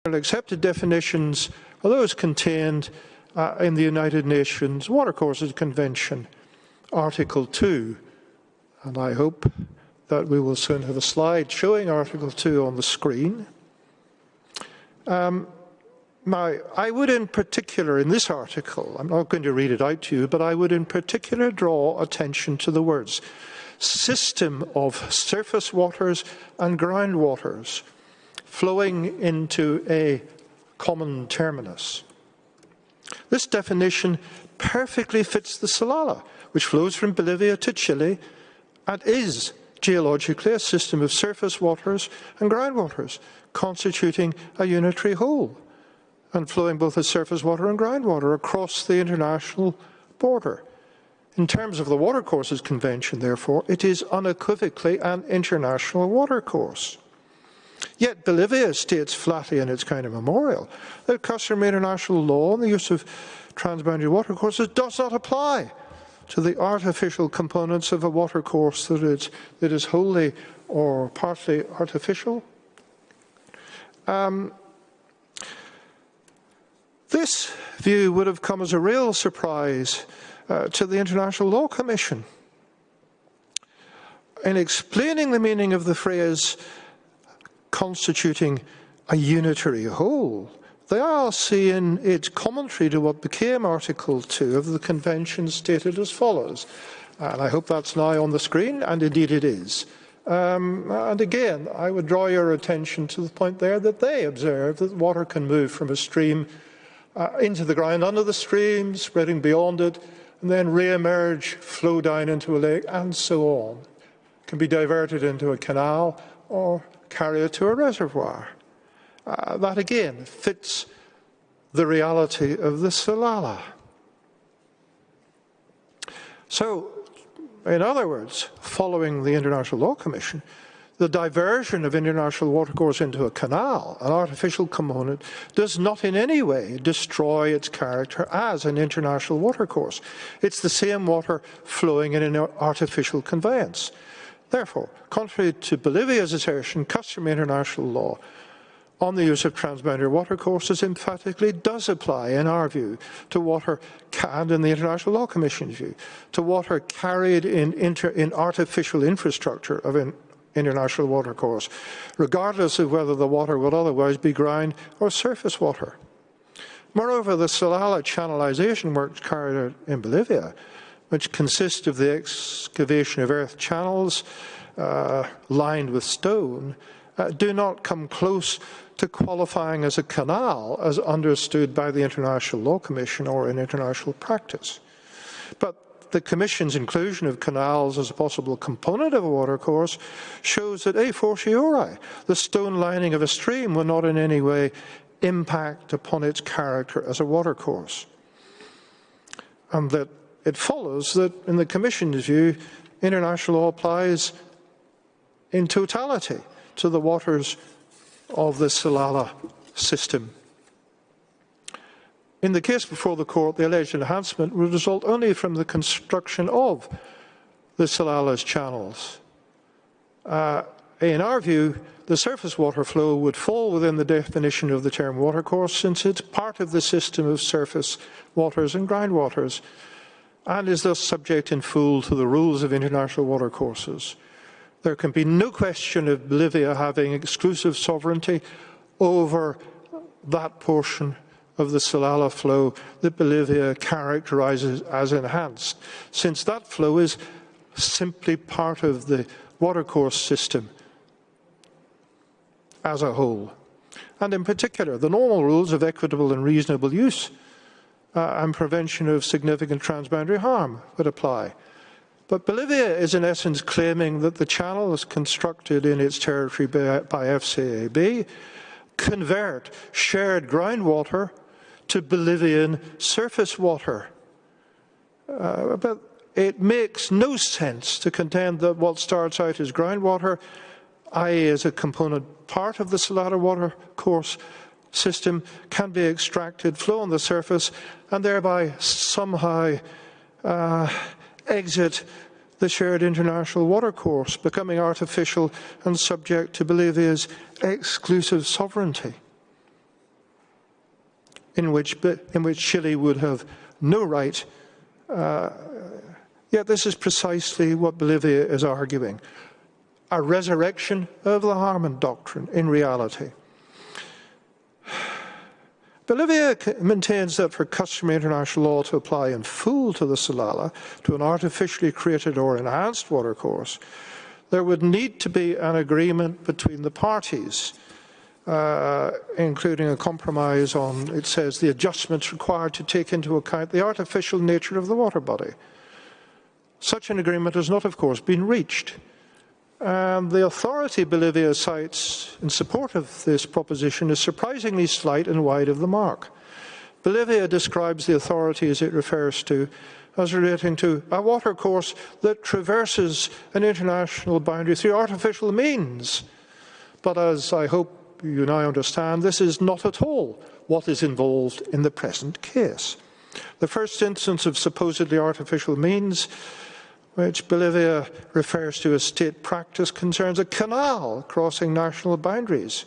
accepted definitions are those contained in the United Nations Watercourses Convention, Article 2. And I hope that we will soon have a slide showing Article 2 on the screen. Now, I would in particular, in this article, I'm not going to read it out to you, but I would in particular draw attention to the words system of surface waters and groundwaters flowing into a common terminus. This definition perfectly fits the Salala, which flows from Bolivia to Chile and is geologically a system of surface waters and groundwaters, constituting a unitary whole and flowing both as surface water and groundwater across the international border. In terms of the Watercourses Convention, therefore, it is unequivocally an international watercourse. Yet Bolivia states flatly in its kind of memorial that customary international law on the use of transboundary watercourses does not apply to the artificial components of a watercourse that is wholly or partly artificial. This view would have come as a real surprise to the International Law Commission. In explaining the meaning of the phrase constituting a unitary whole, the ILC in its commentary to what became Article 2 of the Convention stated as follows, and I hope that's now on the screen, and indeed it is. And again, I would draw your attention to the point there that they observe that water can move from a stream into the ground under the stream, spreading beyond it, and then re-emerge, flow down into a lake, and so on. It can be diverted into a canal or carry it to a reservoir. That again fits the reality of the Salala. So, in other words, following the International Law Commission, the diversion of international watercourse into a canal, an artificial component, does not in any way destroy its character as an international watercourse. It's the same water flowing in an artificial conveyance. Therefore, contrary to Bolivia's assertion, customary international law on the use of transboundary watercourses emphatically does apply, in our view, to water, and in the International Law Commission's view, to water carried in artificial infrastructure of an international watercourse, regardless of whether the water would otherwise be ground or surface water. Moreover, the Salala channelization works carried out in Bolivia, which consist of the excavation of earth channels lined with stone, do not come close to qualifying as a canal as understood by the International Law Commission or in international practice. But the Commission's inclusion of canals as a possible component of a watercourse shows that a fortiori, the stone lining of a stream will not in any way impact upon its character as a watercourse. And that it follows that, in the Commission's view, international law applies in totality to the waters of the Salala system. In the case before the court, the alleged enhancement would result only from the construction of the Salala's channels. In our view, the surface water flow would fall within the definition of the term watercourse, since it's part of the system of surface waters and groundwaters, and is thus subject in full to the rules of international watercourses. There can be no question of Bolivia having exclusive sovereignty over that portion of the Salala flow that Bolivia characterizes as enhanced, since that flow is simply part of the watercourse system as a whole. And in particular, the normal rules of equitable and reasonable use and prevention of significant transboundary harm would apply. But Bolivia is in essence claiming that the channels constructed in its territory by FCAB convert shared groundwater to Bolivian surface water. But it makes no sense to contend that what starts out as groundwater, i.e. as a component part of the Salala watercourse system, can be extracted, flow on the surface, and thereby somehow exit the shared international watercourse, becoming artificial and subject to Bolivia's exclusive sovereignty. in which Chile would have no right. Yet this is precisely what Bolivia is arguing, a resurrection of the Harman Doctrine in reality. Bolivia maintains that for customary international law to apply in full to the Salala, to an artificially created or enhanced watercourse, there would need to be an agreement between the parties, including a compromise on, it says, the adjustments required to take into account the artificial nature of the water body. Such an agreement has not, of course, been reached. And the authority Bolivia cites in support of this proposition is surprisingly slight and wide of the mark. Bolivia describes the authority as it refers to as relating to a watercourse that traverses an international boundary through artificial means. But as I hope you now understand, this is not at all what is involved in the present case. The first instance of supposedly artificial means, which Bolivia refers to as state practice, concerns a canal crossing national boundaries,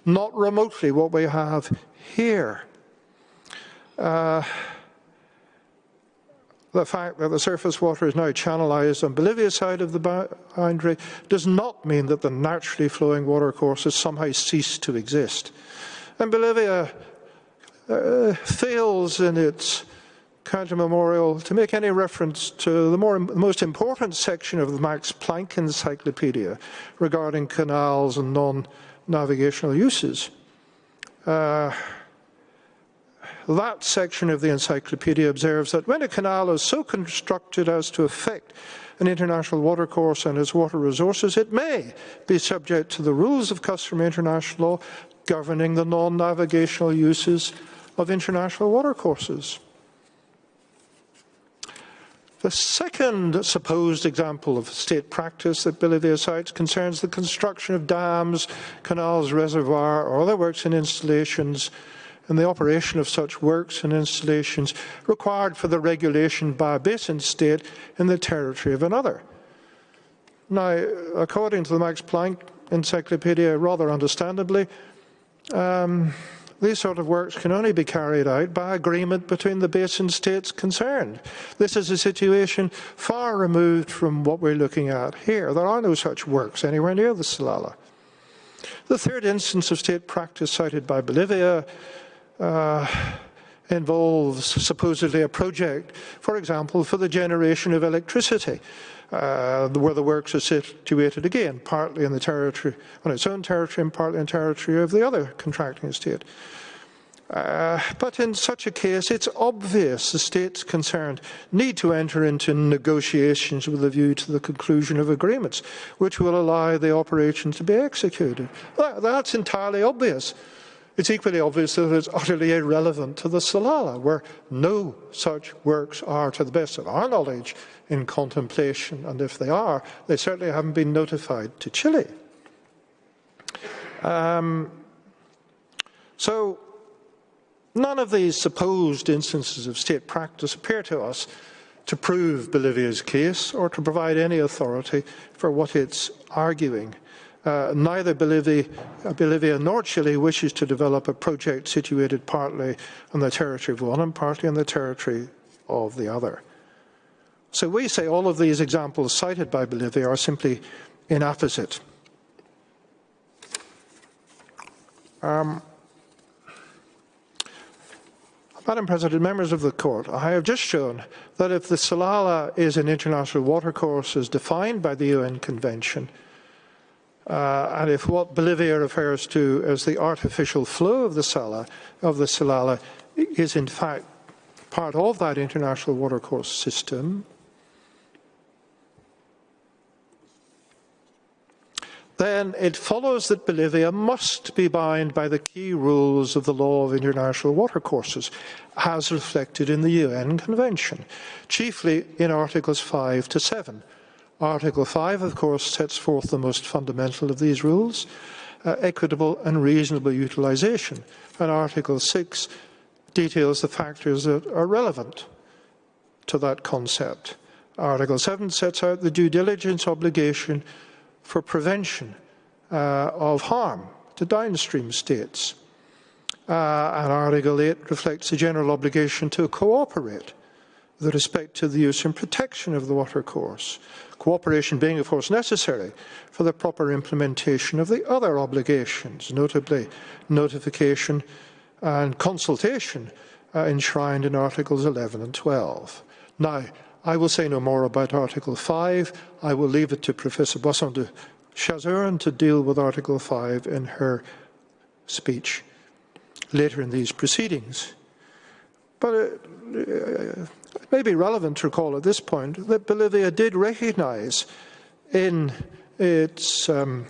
not remotely what we have here. The fact that the surface water is now channelized on Bolivia's side of the boundary does not mean that the naturally flowing watercourses somehow cease to exist. And Bolivia fails in its counter-memorial to make any reference to the most important section of the Max Planck Encyclopedia regarding canals and non-navigational uses. That section of the encyclopedia observes that when a canal is so constructed as to affect an international watercourse and its water resources, it may be subject to the rules of customary international law governing the non-navigational uses of international watercourses. The second supposed example of state practice that Bolivia cites concerns the construction of dams, canals, reservoir, or other works and installations, and the operation of such works and installations required for the regulation by a basin state in the territory of another. Now, according to the Max Planck Encyclopedia, rather understandably, these sort of works can only be carried out by agreement between the basin states concerned. This is a situation far removed from what we're looking at here. There are no such works anywhere near the Salala. The third instance of state practice cited by Bolivia involves supposedly a project, for example, for the generation of electricity, where the works are situated again, partly in the territory, on its own territory and partly in territory of the other contracting state. But in such a case, it's obvious the states concerned need to enter into negotiations with a view to the conclusion of agreements, which will allow the operation to be executed. That's entirely obvious. It's equally obvious that it's utterly irrelevant to the Salala, where no such works are, to the best of our knowledge, in contemplation. And if they are, they certainly haven't been notified to Chile. So none of these supposed instances of state practice appear to us to prove Bolivia's case or to provide any authority for what it's arguing. Neither Bolivia nor Chile wishes to develop a project situated partly on the territory of one and partly on the territory of the other. So we say all of these examples cited by Bolivia are simply inapposite. Madam President, members of the Court, I have just shown that if the Salala is an international watercourse as defined by the UN Convention, and if what Bolivia refers to as the artificial flow of the Salala is in fact part of that international watercourse system, then it follows that Bolivia must be bound by the key rules of the law of international watercourses, as reflected in the UN Convention, chiefly in Articles 5 to 7. Article 5, of course, sets forth the most fundamental of these rules, equitable and reasonable utilisation, and Article 6 details the factors that are relevant to that concept. Article 7 sets out the due diligence obligation for prevention of harm to downstream states. and Article 8 reflects the general obligation to cooperate with respect to the use and protection of the watercourse. Cooperation being, of course, necessary for the proper implementation of the other obligations, notably notification and consultation enshrined in Articles 11 and 12. Now, I will say no more about Article 5. I will leave it to Professor Boisson de Chazurin to deal with Article 5 in her speech later in these proceedings. But it may be relevant to recall at this point that Bolivia did recognise in its kind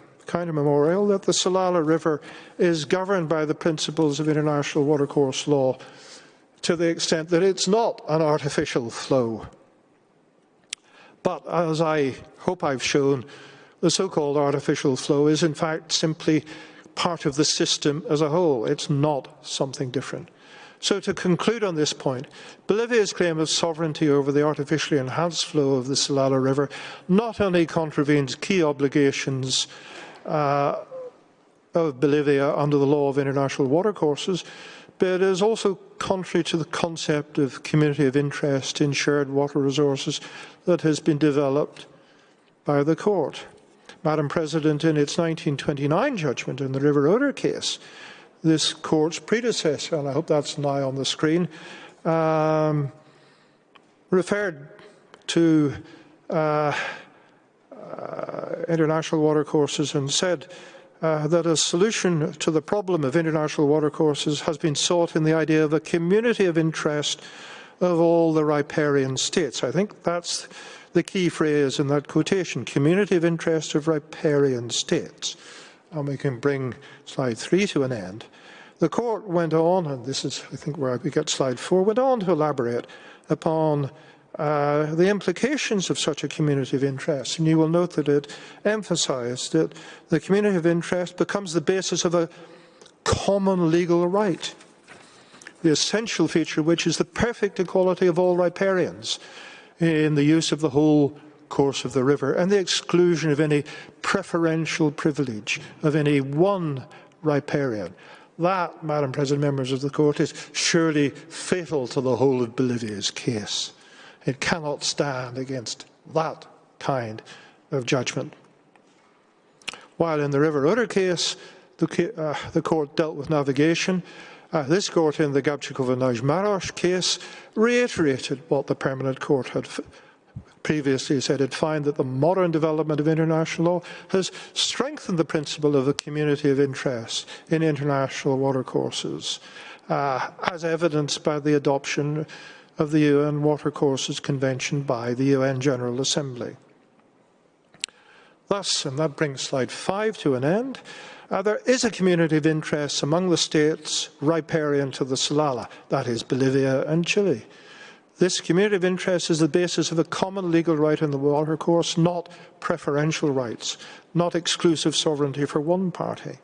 of memorial that the Salala River is governed by the principles of international watercourse law to the extent that it's not an artificial flow. But as I hope I've shown, the so-called artificial flow is in fact simply part of the system as a whole. It's not something different. So to conclude on this point, Bolivia's claim of sovereignty over the artificially enhanced flow of the Salala River not only contravenes key obligations of Bolivia under the law of international watercourses, but is also contrary to the concept of community of interest in shared water resources that has been developed by the court. Madam President, in its 1929 judgment in the River Oder case, this court's predecessor, and I hope that's now on the screen, referred to international watercourses and said that a solution to the problem of international watercourses has been sought in the idea of a community of interest of all the riparian states. I think that's the key phrase in that quotation, community of interest of riparian states. And we can bring slide 3 to an end. The court went on, and this is, I think, where we get slide 4, went on to elaborate upon the implications of such a community of interest. And you will note that it emphasised that the community of interest becomes the basis of a common legal right, the essential feature of which is the perfect equality of all riparians in the use of the whole course of the river and the exclusion of any preferential privilege of any one riparian. That, Madam President, members of the court, is surely fatal to the whole of Bolivia's case. It cannot stand against that kind of judgment. While in the River Oder case, the court dealt with navigation, this court in the Gabčíkova-Náš case reiterated what the Permanent Court had previously said. It found that the modern development of international law has strengthened the principle of a community of interest in international watercourses, as evidenced by the adoption of the UN Watercourses Convention by the UN General Assembly. Thus, and that brings slide 5 to an end, there is a community of interest among the states riparian to the Salala, that is Bolivia and Chile. This community of interest is the basis of a common legal right in the watercourse, not preferential rights, not exclusive sovereignty for one party.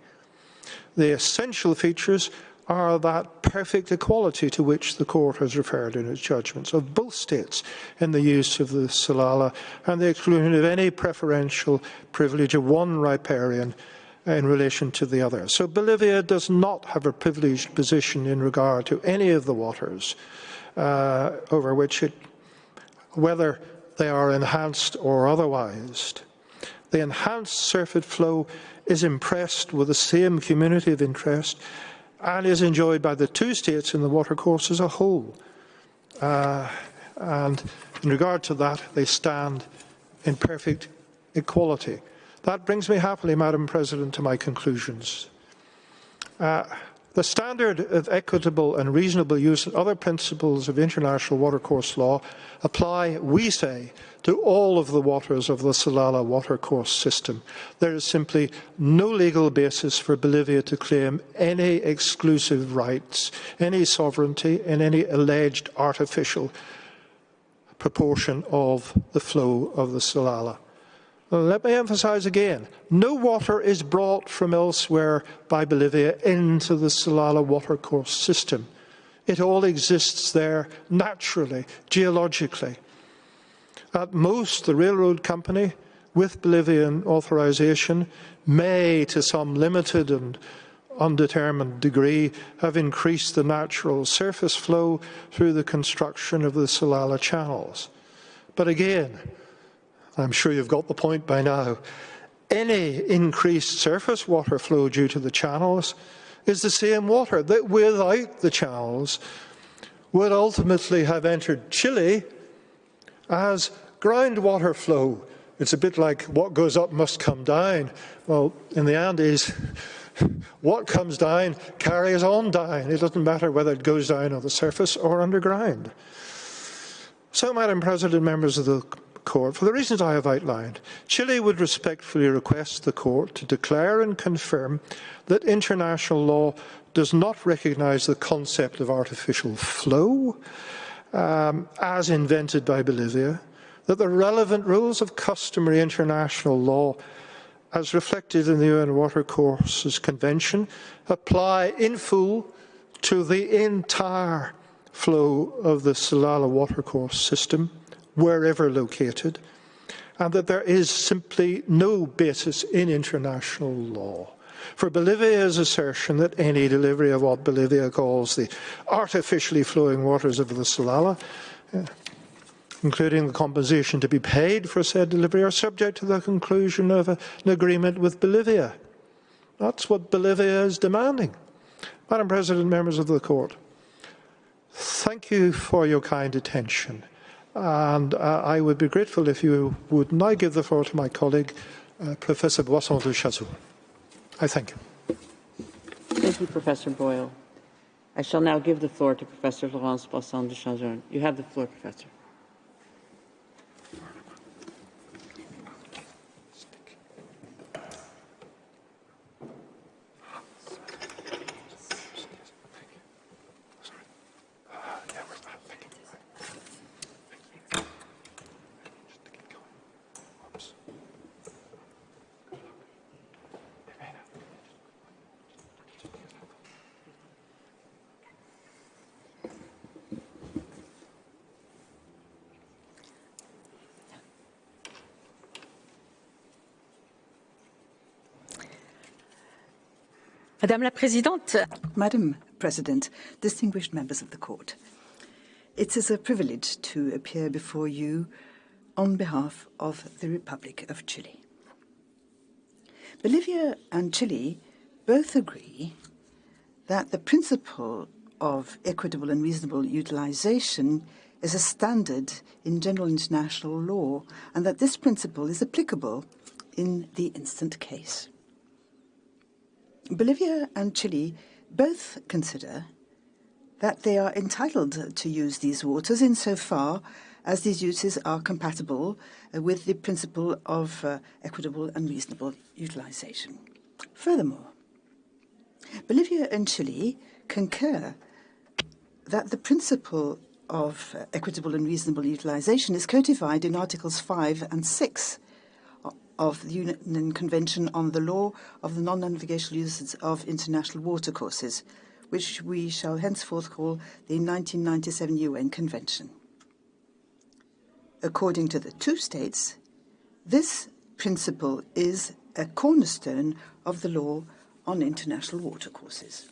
The essential features are that perfect equality to which the court has referred in its judgments of both states in the use of the Salala and the exclusion of any preferential privilege of one riparian in relation to the other. So Bolivia does not have a privileged position in regard to any of the waters over which whether they are enhanced or otherwise. The enhanced surfeit flow is impressed with the same community of interest and is enjoyed by the two states in the watercourse as a whole. And in regard to that, they stand in perfect equality. That brings me happily, Madam President, to my conclusions. The standard of equitable and reasonable use and other principles of international watercourse law apply, we say, to all of the waters of the Salala watercourse system. There is simply no legal basis for Bolivia to claim any exclusive rights, any sovereignty in any alleged artificial proportion of the flow of the Salala. Let me emphasize again, no water is brought from elsewhere by Bolivia into the Salala watercourse system. It all exists there naturally, geologically. At most, the railroad company, with Bolivian authorization, may, to some limited and undetermined degree have increased the natural surface flow through the construction of the Salalah channels. But again, I'm sure you've got the point by now, any increased surface water flow due to the channels is the same water that without the channels would ultimately have entered Chile as groundwater flow. It's a bit like what goes up must come down. Well, in the Andes, what comes down carries on down. It doesn't matter whether it goes down on the surface or underground. So, Madam President, members of the Court, for the reasons I have outlined, Chile would respectfully request the Court to declare and confirm that international law does not recognise the concept of artificial flow as invented by Bolivia, that the relevant rules of customary international law as reflected in the UN Watercourses Convention apply in full to the entire flow of the Salalah watercourse system, wherever located, and that there is simply no basis in international law for Bolivia's assertion that any delivery of what Bolivia calls the artificially flowing waters of the Salalah, including the compensation to be paid for said delivery, are subject to the conclusion of an agreement with Bolivia. That's what Bolivia is demanding. Madam President, members of the Court, thank you for your kind attention. And I would be grateful if you would now give the floor to my colleague, Professor Boisson de Chazou. I thank you. Thank you, Professor Boyle. I shall now give the floor to Professor Laurence Boisson de Chazou. You have the floor, Professor. Madame la Présidente. Madam President, distinguished members of the Court, it is a privilege to appear before you on behalf of the Republic of Chile. Bolivia and Chile both agree that the principle of equitable and reasonable utilization is a standard in general international law, and that this principle is applicable in the instant case. Bolivia and Chile both consider that they are entitled to use these waters insofar as these uses are compatible with the principle of equitable and reasonable utilization. Furthermore, Bolivia and Chile concur that the principle of equitable and reasonable utilization is codified in Articles 5 and 6 of the UN Convention on the Law of the Non-Navigational Uses of International Watercourses, which we shall henceforth call the 1997 UN Convention. According to the two states, this principle is a cornerstone of the law on international watercourses.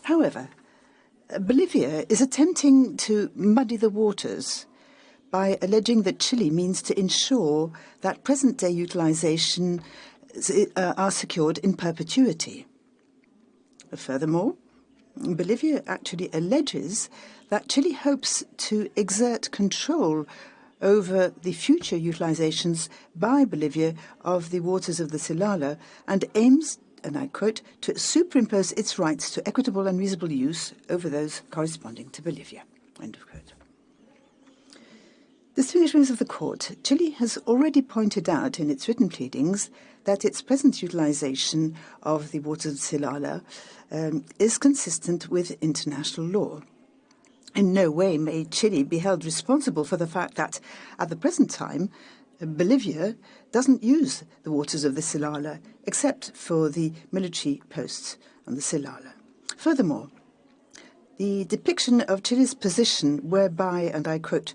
However, Bolivia is attempting to muddy the waters by alleging that Chile means to ensure that present-day utilization are secured in perpetuity. Furthermore, Bolivia actually alleges that Chile hopes to exert control over the future utilizations by Bolivia of the waters of the Salalah and aims, and I quote, to superimpose its rights to equitable and reasonable use over those corresponding to Bolivia. End of quote. Distinguished members of the Court, Chile has already pointed out in its written pleadings that its present utilization of the waters of Salalah is consistent with international law. In no way may Chile be held responsible for the fact that, at the present time, Bolivia doesn't use the waters of the Salalah except for the military posts on the Salalah. Furthermore, the depiction of Chile's position whereby, and I quote,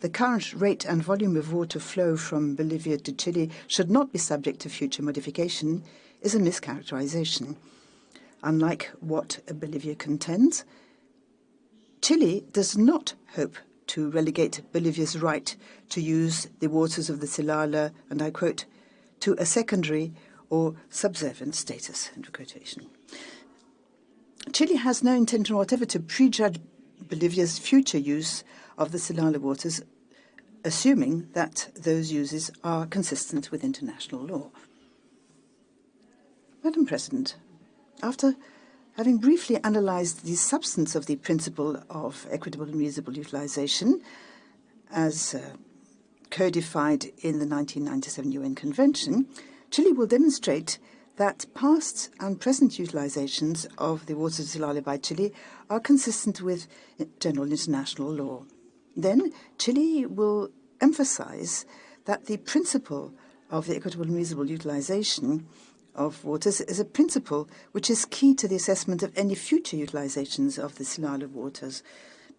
the current rate and volume of water flow from Bolivia to Chile should not be subject to future modification is a mischaracterization. Unlike what Bolivia contends, Chile does not hope to relegate Bolivia's right to use the waters of the Silala, and I quote, to a secondary or subservient status, end quotation. Chile has no intention whatever to prejudge Bolivia's future use of the Silala waters, assuming that those uses are consistent with international law. Madam President, after having briefly analyzed the substance of the principle of equitable and reasonable utilization as codified in the 1997 UN Convention, Chile will demonstrate that past and present utilizations of the waters of Silala by Chile are consistent with general international law. Then Chile will emphasize that the principle of the equitable and reasonable utilization of waters is a principle which is key to the assessment of any future utilizations of the Silala waters,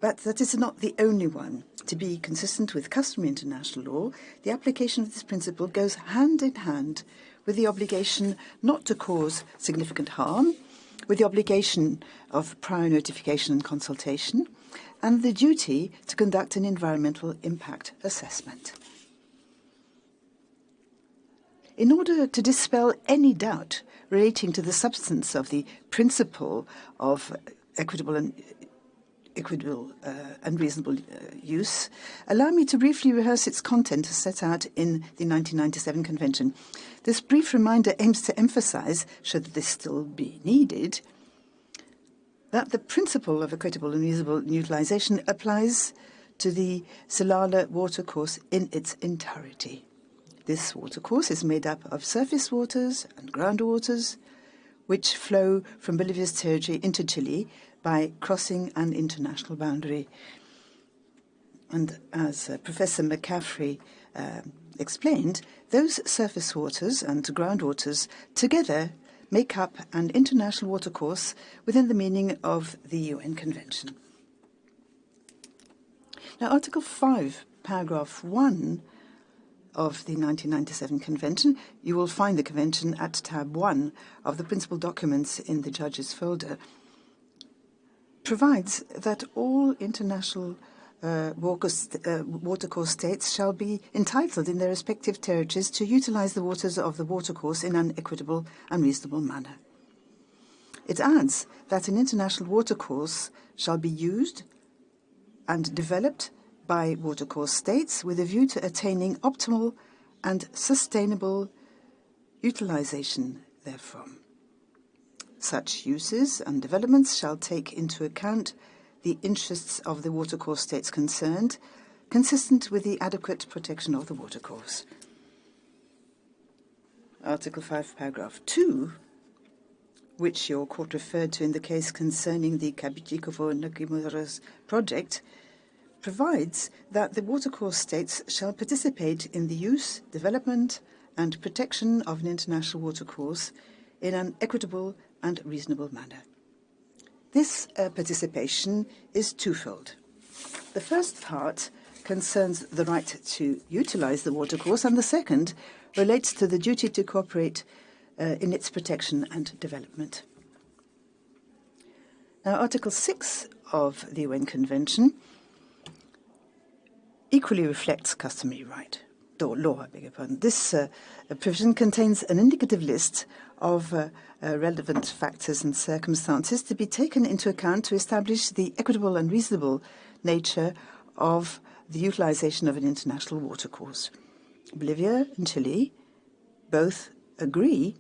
but that is not the only one. To be consistent with customary international law, the application of this principle goes hand in hand with the obligation not to cause significant harm, with the obligation of prior notification and consultation, and the duty to conduct an environmental impact assessment. In order to dispel any doubt relating to the substance of the principle of equitable and reasonable use, allow me to briefly rehearse its content as set out in the 1997 Convention. This brief reminder aims to emphasize, should this still be needed, that the principle of equitable and reasonable utilization applies to the Silala watercourse in its entirety. This watercourse is made up of surface waters and groundwaters, which flow from Bolivia's territory into Chile by crossing an international boundary. And as Professor McCaffrey explained, those surface waters and groundwaters together make up an international watercourse within the meaning of the UN Convention. Now, Article 5, Paragraph 1 of the 1997 Convention, you will find the Convention at tab 1 of the principal documents in the judge's folder, provides that all international watercourse states shall be entitled in their respective territories to utilize the waters of the watercourse in an equitable and reasonable manner. It adds that an international watercourse shall be used and developed by watercourse states with a view to attaining optimal and sustainable utilization therefrom. Such uses and developments shall take into account the interests of the watercourse states concerned, consistent with the adequate protection of the watercourse. Article 5, Paragraph 2, which your court referred to in the case concerning the Kabitikovo-Nakimura's project, provides that the watercourse states shall participate in the use, development, and protection of an international watercourse in an equitable and reasonable manner. This participation is twofold. The first part concerns the right to utilize the watercourse, and the second relates to the duty to cooperate in its protection and development. Now, Article 6 of the UN Convention equally reflects customary law, I beg your pardon. This provision contains an indicative list of relevant factors and circumstances to be taken into account to establish the equitable and reasonable nature of the utilization of an international watercourse. Bolivia and Chile both agree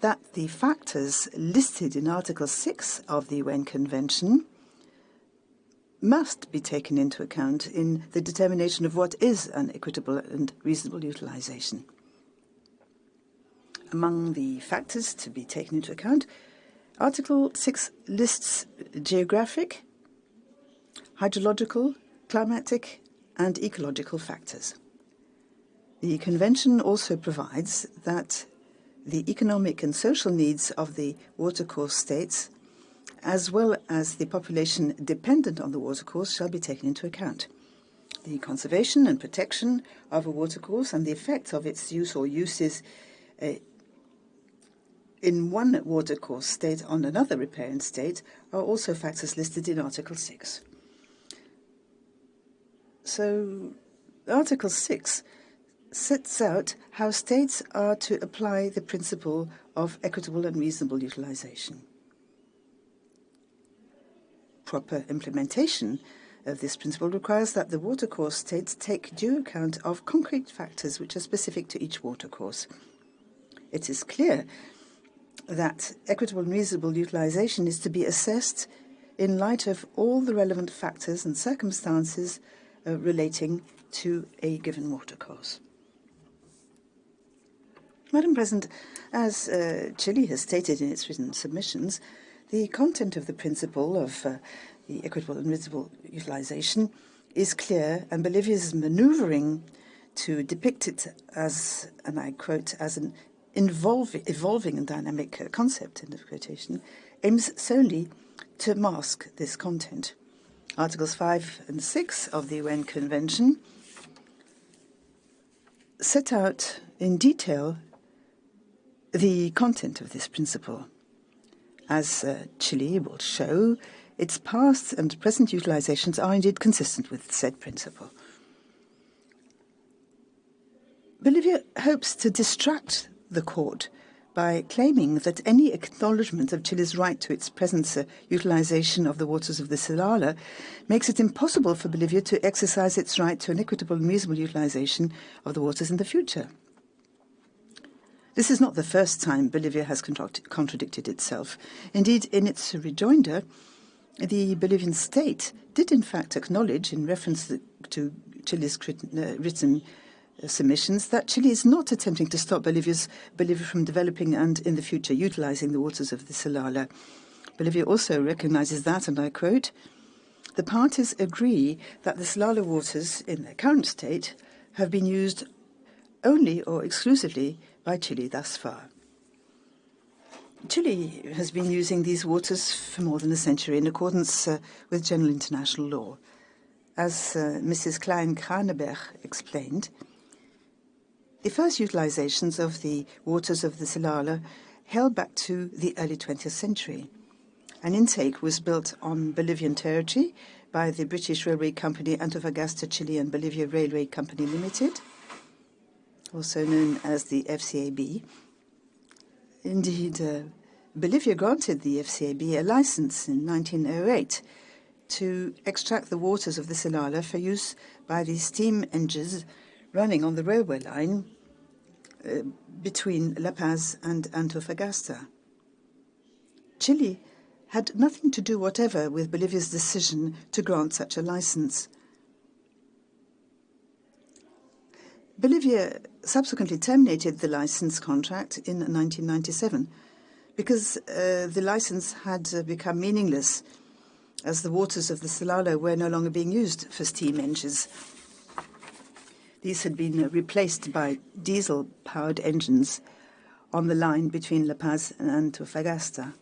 that the factors listed in Article 6 of the UN Convention must be taken into account in the determination of what is an equitable and reasonable utilization. Among the factors to be taken into account, Article 6 lists geographic, hydrological, climatic, and ecological factors. The Convention also provides that the economic and social needs of the watercourse states, as well as the population dependent on the watercourse, shall be taken into account. The conservation and protection of a watercourse and the effect of its use or uses in one watercourse state on another riparian state are also factors listed in Article 6. So Article 6 sets out how states are to apply the principle of equitable and reasonable utilization. Proper implementation of this principle requires that the watercourse states take due account of concrete factors which are specific to each watercourse. It is clear that equitable and reasonable utilization is to be assessed in light of all the relevant factors and circumstances relating to a given watercourse. Madam President, as Chile has stated in its written submissions, the content of the principle of the equitable and reasonable utilization is clear, and Bolivia's maneuvering to depict it as, and I quote, as an evolving and dynamic concept, end of quotation, aims solely to mask this content. Articles 5 and 6 of the UN Convention set out in detail the content of this principle. As Chile will show, its past and present utilizations are indeed consistent with said principle. Bolivia hopes to distract the court by claiming that any acknowledgement of Chile's right to its present utilization of the waters of the Silala makes it impossible for Bolivia to exercise its right to an equitable and reasonable utilization of the waters in the future. This is not the first time Bolivia has contradicted itself. Indeed, in its rejoinder, the Bolivian state did in fact acknowledge, in reference to Chile's written submissions, that Chile is not attempting to stop Bolivia from developing and, in the future, utilizing the waters of the Silala. Bolivia also recognizes that, and I quote, "The parties agree that the Silala waters, in their current state, have been used only or exclusively by Chile thus far." Chile has been using these waters for more than a century in accordance with general international law. As Mrs. Klein-Kraneberg explained, the first utilizations of the waters of the Silala held back to the early 20th century. An intake was built on Bolivian territory by the British railway company Antofagasta Chile and Bolivia Railway Company Limited, also known as the FCAB. Indeed, Bolivia granted the FCAB a license in 1908 to extract the waters of the Silala for use by the steam engines running on the railway line between La Paz and Antofagasta. Chile had nothing to do whatever with Bolivia's decision to grant such a license. Bolivia subsequently terminated the license contract in 1997 because the license had become meaningless as the waters of the Silala were no longer being used for steam engines. These had been replaced by diesel-powered engines on the line between La Paz and Antofagasta.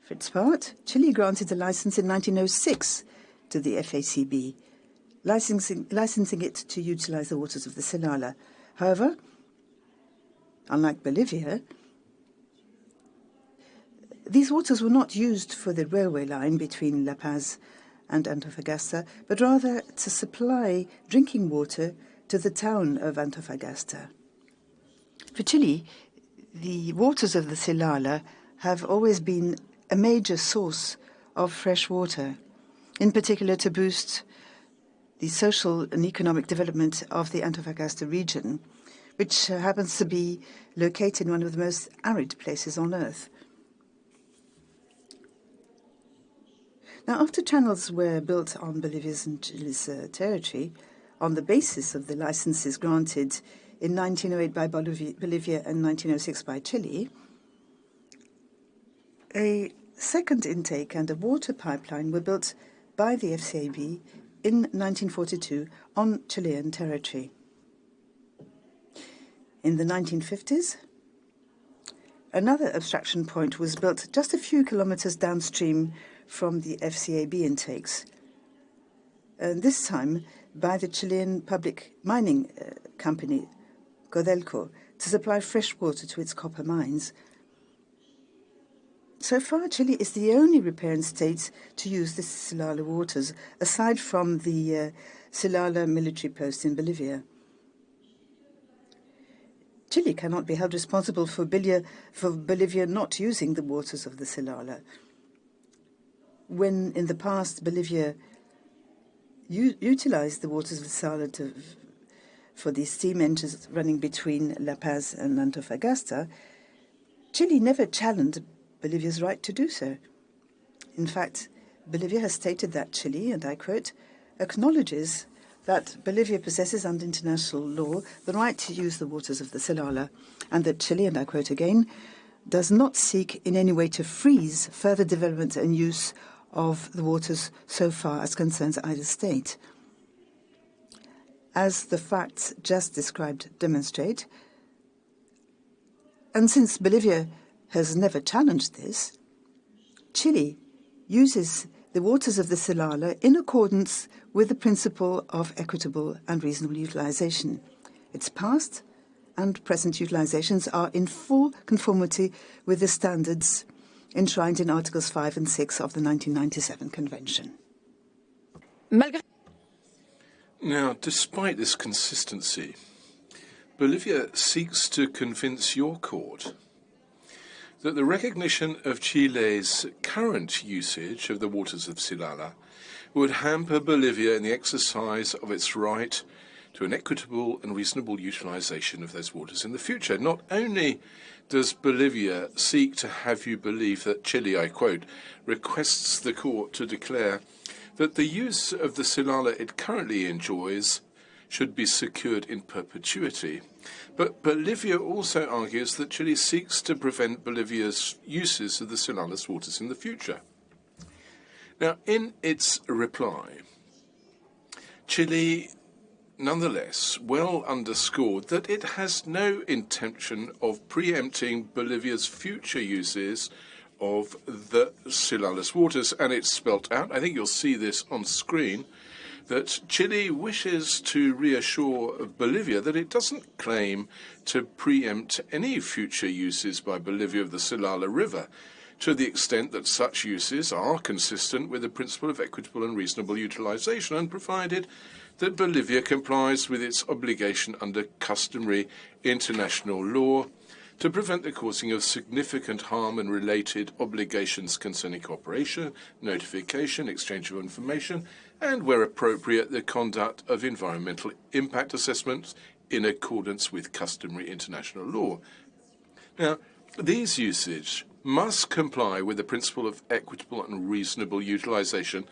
For its part, Chile granted a license in 1906 to the FACB, licensing it to utilize the waters of the Silala. However, unlike Bolivia, these waters were not used for the railway line between La Paz and Antofagasta, but rather to supply drinking water to the town of Antofagasta. For Chile, the waters of the Silala have always been a major source of fresh water, in particular to boost the social and economic development of the Antofagasta region, which happens to be located in one of the most arid places on Earth. Now, after channels were built on Bolivia's and Chile's territory, on the basis of the licenses granted in 1908 by Bolivia and 1906 by Chile, a second intake and a water pipeline were built by the FCAB in 1942 on Chilean territory. In the 1950s, another abstraction point was built just a few kilometers downstream from the FCAB intakes, and this time by the Chilean public mining company, Codelco, to supply fresh water to its copper mines. So far, Chile is the only riparian state to use the Silala waters, aside from the Silala military post in Bolivia. Chile cannot be held responsible for Bolivia not using the waters of the Silala. When in the past Bolivia utilized the waters of the Silala for the steam engines running between La Paz and Antofagasta, Chile never challenged Bolivia's right to do so. In fact, Bolivia has stated that Chile, and I quote, acknowledges that Bolivia possesses under international law the right to use the waters of the Silala, and that Chile, and I quote again, does not seek in any way to freeze further development and use of the waters so far as concerns either state. As the facts just described demonstrate, and since Bolivia has never challenged this, Chile uses the waters of the Silala in accordance with the principle of equitable and reasonable utilization. Its past and present utilizations are in full conformity with the standards enshrined in Articles 5 and 6 of the 1997 Convention. Now, despite this consistency, Bolivia seeks to convince your court that the recognition of Chile's current usage of the waters of Silala would hamper Bolivia in the exercise of its right to an equitable and reasonable utilization of those waters in the future. Not only does Bolivia seek to have you believe that Chile, I quote, requests the court to declare that the use of the Silala it currently enjoys should be secured in perpetuity, but Bolivia also argues that Chile seeks to prevent Bolivia's uses of the Silala's waters in the future. Now, in its reply, Chile nonetheless well underscored that it has no intention of preempting Bolivia's future uses of the Silala's waters, and it's spelt out, I think you'll see this on screen, that Chile wishes to reassure Bolivia that it doesn't claim to preempt any future uses by Bolivia of the Silala River, to the extent that such uses are consistent with the principle of equitable and reasonable utilization, and provided that Bolivia complies with its obligation under customary international law to prevent the causing of significant harm and related obligations concerning cooperation, notification, exchange of information, and, where appropriate, the conduct of environmental impact assessments in accordance with customary international law. Now, these usages must comply with the principle of equitable and reasonable utilization,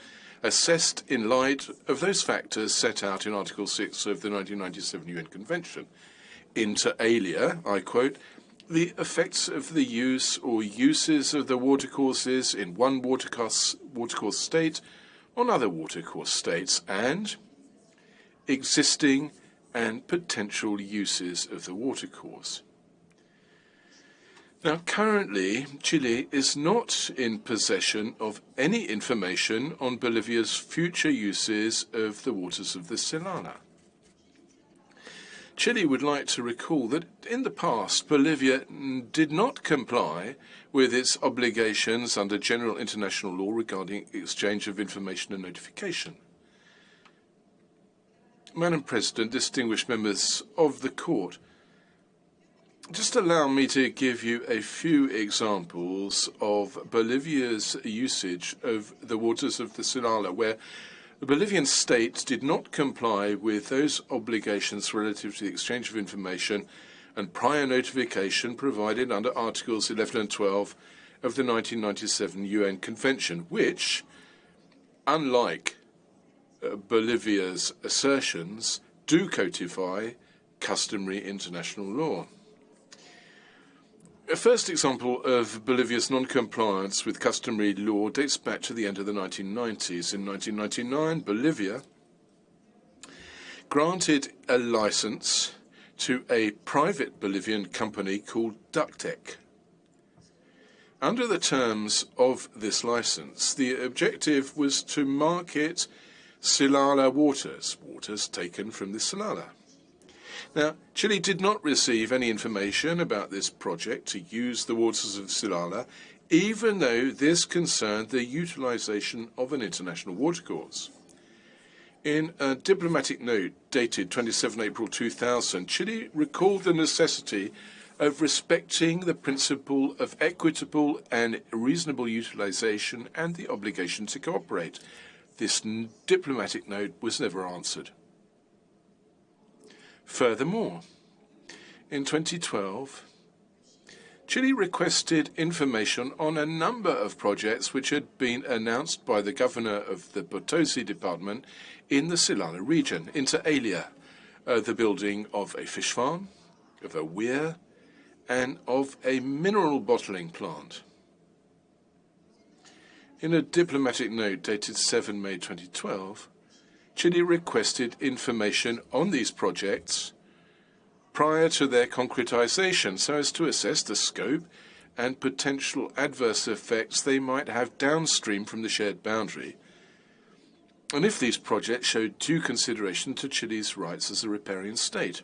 assessed in light of those factors set out in Article 6 of the 1997 UN Convention. Inter alia, I quote, the effects of the use or uses of the watercourses in one watercourse state on other watercourse states, and existing and potential uses of the watercourse. Now, currently, Chile is not in possession of any information on Bolivia's future uses of the waters of the Silala. Chile would like to recall that in the past, Bolivia did not comply with its obligations under general international law regarding exchange of information and notification. Madam President, distinguished members of the Court, just allow me to give you a few examples of Bolivia's usage of the waters of the Silala, where the Bolivian state did not comply with those obligations relative to the exchange of information and prior notification provided under Articles 11 and 12 of the 1997 UN Convention, which, unlike Bolivia's assertions, do codify customary international law. A first example of Bolivia's non-compliance with customary law dates back to the end of the 1990s. In 1999, Bolivia granted a license to a private Bolivian company called Ductec. Under the terms of this license, the objective was to market Silala waters taken from the Silala. Now, Chile did not receive any information about this project to use the waters of Silala, even though this concerned the utilization of an international watercourse. In a diplomatic note dated 27 April 2000, Chile recalled the necessity of respecting the principle of equitable and reasonable utilization and the obligation to cooperate. This diplomatic note was never answered. Furthermore, in 2012, Chile requested information on a number of projects which had been announced by the governor of the Potosi department in the Silala region, inter alia, the building of a fish farm, of a weir, and of a mineral bottling plant. In a diplomatic note dated 7 May 2012, Chile requested information on these projects prior to their concretization so as to assess the scope and potential adverse effects they might have downstream from the shared boundary, and if these projects showed due consideration to Chile's rights as a riparian state.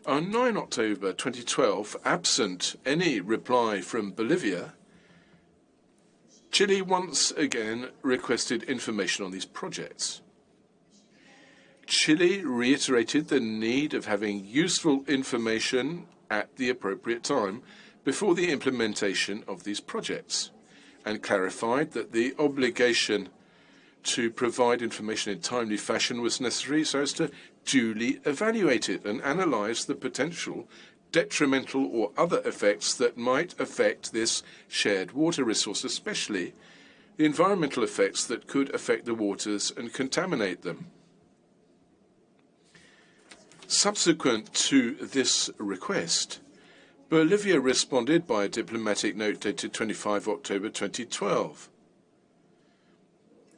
On 9 October 2012, absent any reply from Bolivia, Chile once again requested information on these projects. Chile reiterated the need of having useful information at the appropriate time before the implementation of these projects, and clarified that the obligation to provide information in timely fashion was necessary so as to duly evaluate it and analyze the potential detrimental or other effects that might affect this shared water resource, especially the environmental effects that could affect the waters and contaminate them. Subsequent to this request, Bolivia responded by a diplomatic note dated 25 October 2012.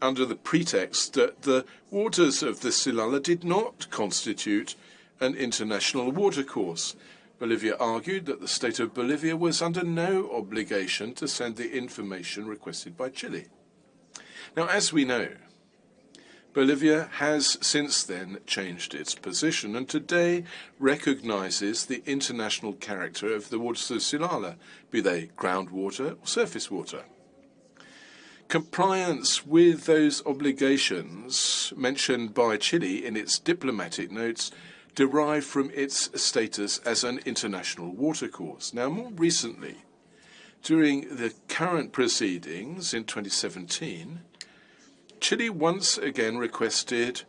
Under the pretext that the waters of the Silala did not constitute an international watercourse, Bolivia argued that the state of Bolivia was under no obligation to send the information requested by Chile. Now, as we know, Bolivia has since then changed its position and today recognizes the international character of the waters of Silala, be they groundwater or surface water. Compliance with those obligations mentioned by Chile in its diplomatic notes derive from its status as an international watercourse. Now, more recently, during the current proceedings in 2017, Chile once again requested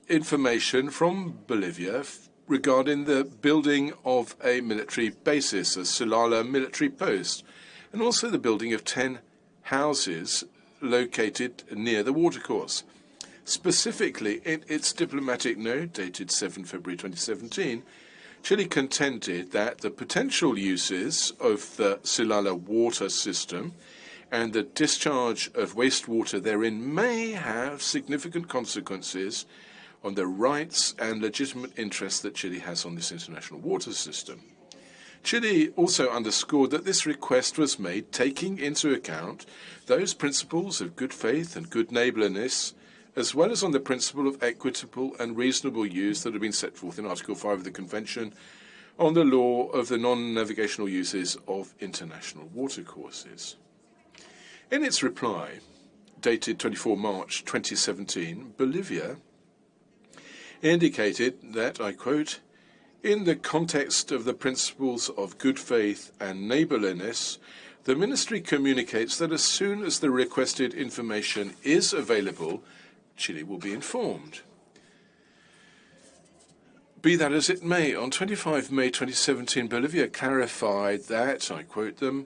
information from Bolivia regarding the building of a military basis, a Silala military post, and also the building of 10 houses located near the watercourse. Specifically, in its diplomatic note dated 7 February 2017, Chile contended that the potential uses of the Silala water system and the discharge of wastewater therein may have significant consequences on the rights and legitimate interests that Chile has on this international water system. Chile also underscored that this request was made taking into account those principles of good faith and good neighbourliness, as well as on the principle of equitable and reasonable use that have been set forth in Article 5 of the Convention on the law of the non-navigational uses of international watercourses. In its reply, dated 24 March 2017, Bolivia indicated that, I quote, "In the context of the principles of good faith and neighbourliness, the Ministry communicates that as soon as the requested information is available, Chile will be informed." Be that as it may, on 25 May 2017, Bolivia clarified that, I quote them,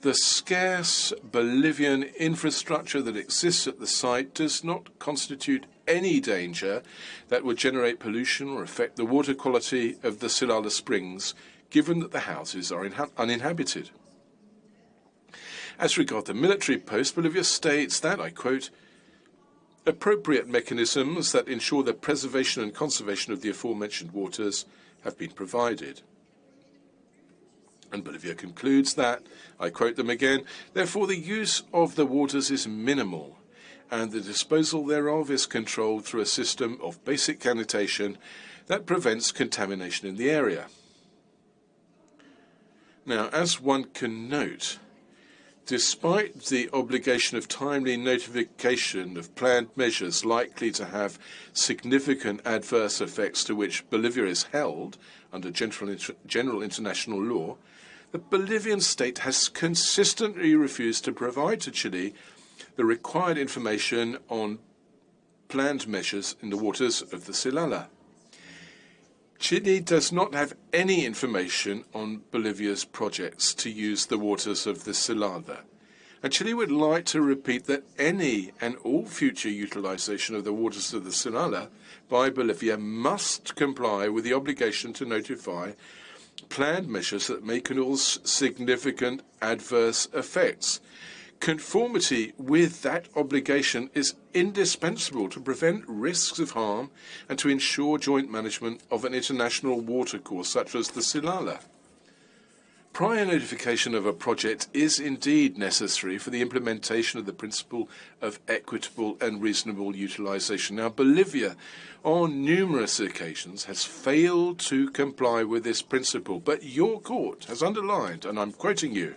"The scarce Bolivian infrastructure that exists at the site does not constitute any danger that would generate pollution or affect the water quality of the Silala Springs, given that the houses are uninhabited." As regard the military post, Bolivia states that, I quote, "Appropriate mechanisms that ensure the preservation and conservation of the aforementioned waters have been provided." And Bolivia concludes that, I quote them again, "Therefore the use of the waters is minimal, and the disposal thereof is controlled through a system of basic sanitation that prevents contamination in the area. Now, as one can note, despite the obligation of timely notification of planned measures likely to have significant adverse effects to which Bolivia is held under general international law, the Bolivian state has consistently refused to provide to Chile the required information on planned measures in the waters of the Silala. Chile does not have any information on Bolivia's projects to use the waters of the Silala, and Chile would like to repeat that any and all future utilization of the waters of the Silala by Bolivia must comply with the obligation to notify planned measures that may cause significant adverse effects. Conformity with that obligation is indispensable to prevent risks of harm and to ensure joint management of an international watercourse such as the Silala. Prior notification of a project is indeed necessary for the implementation of the principle of equitable and reasonable utilization. Now, Bolivia, on numerous occasions, has failed to comply with this principle, but your court has underlined, and I'm quoting you,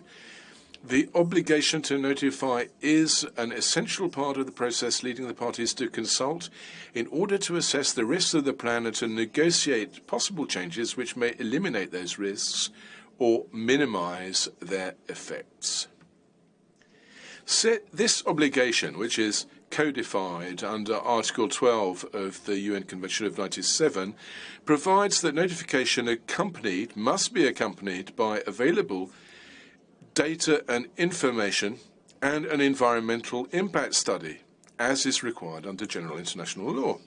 the obligation to notify is an essential part of the process leading the parties to consult in order to assess the risks of the plan and to negotiate possible changes which may eliminate those risks or minimize their effects. This obligation, which is codified under Article 12 of the UN Convention of 1997, provides that notification must be accompanied by available data and information and an environmental impact study, as is required under general international law.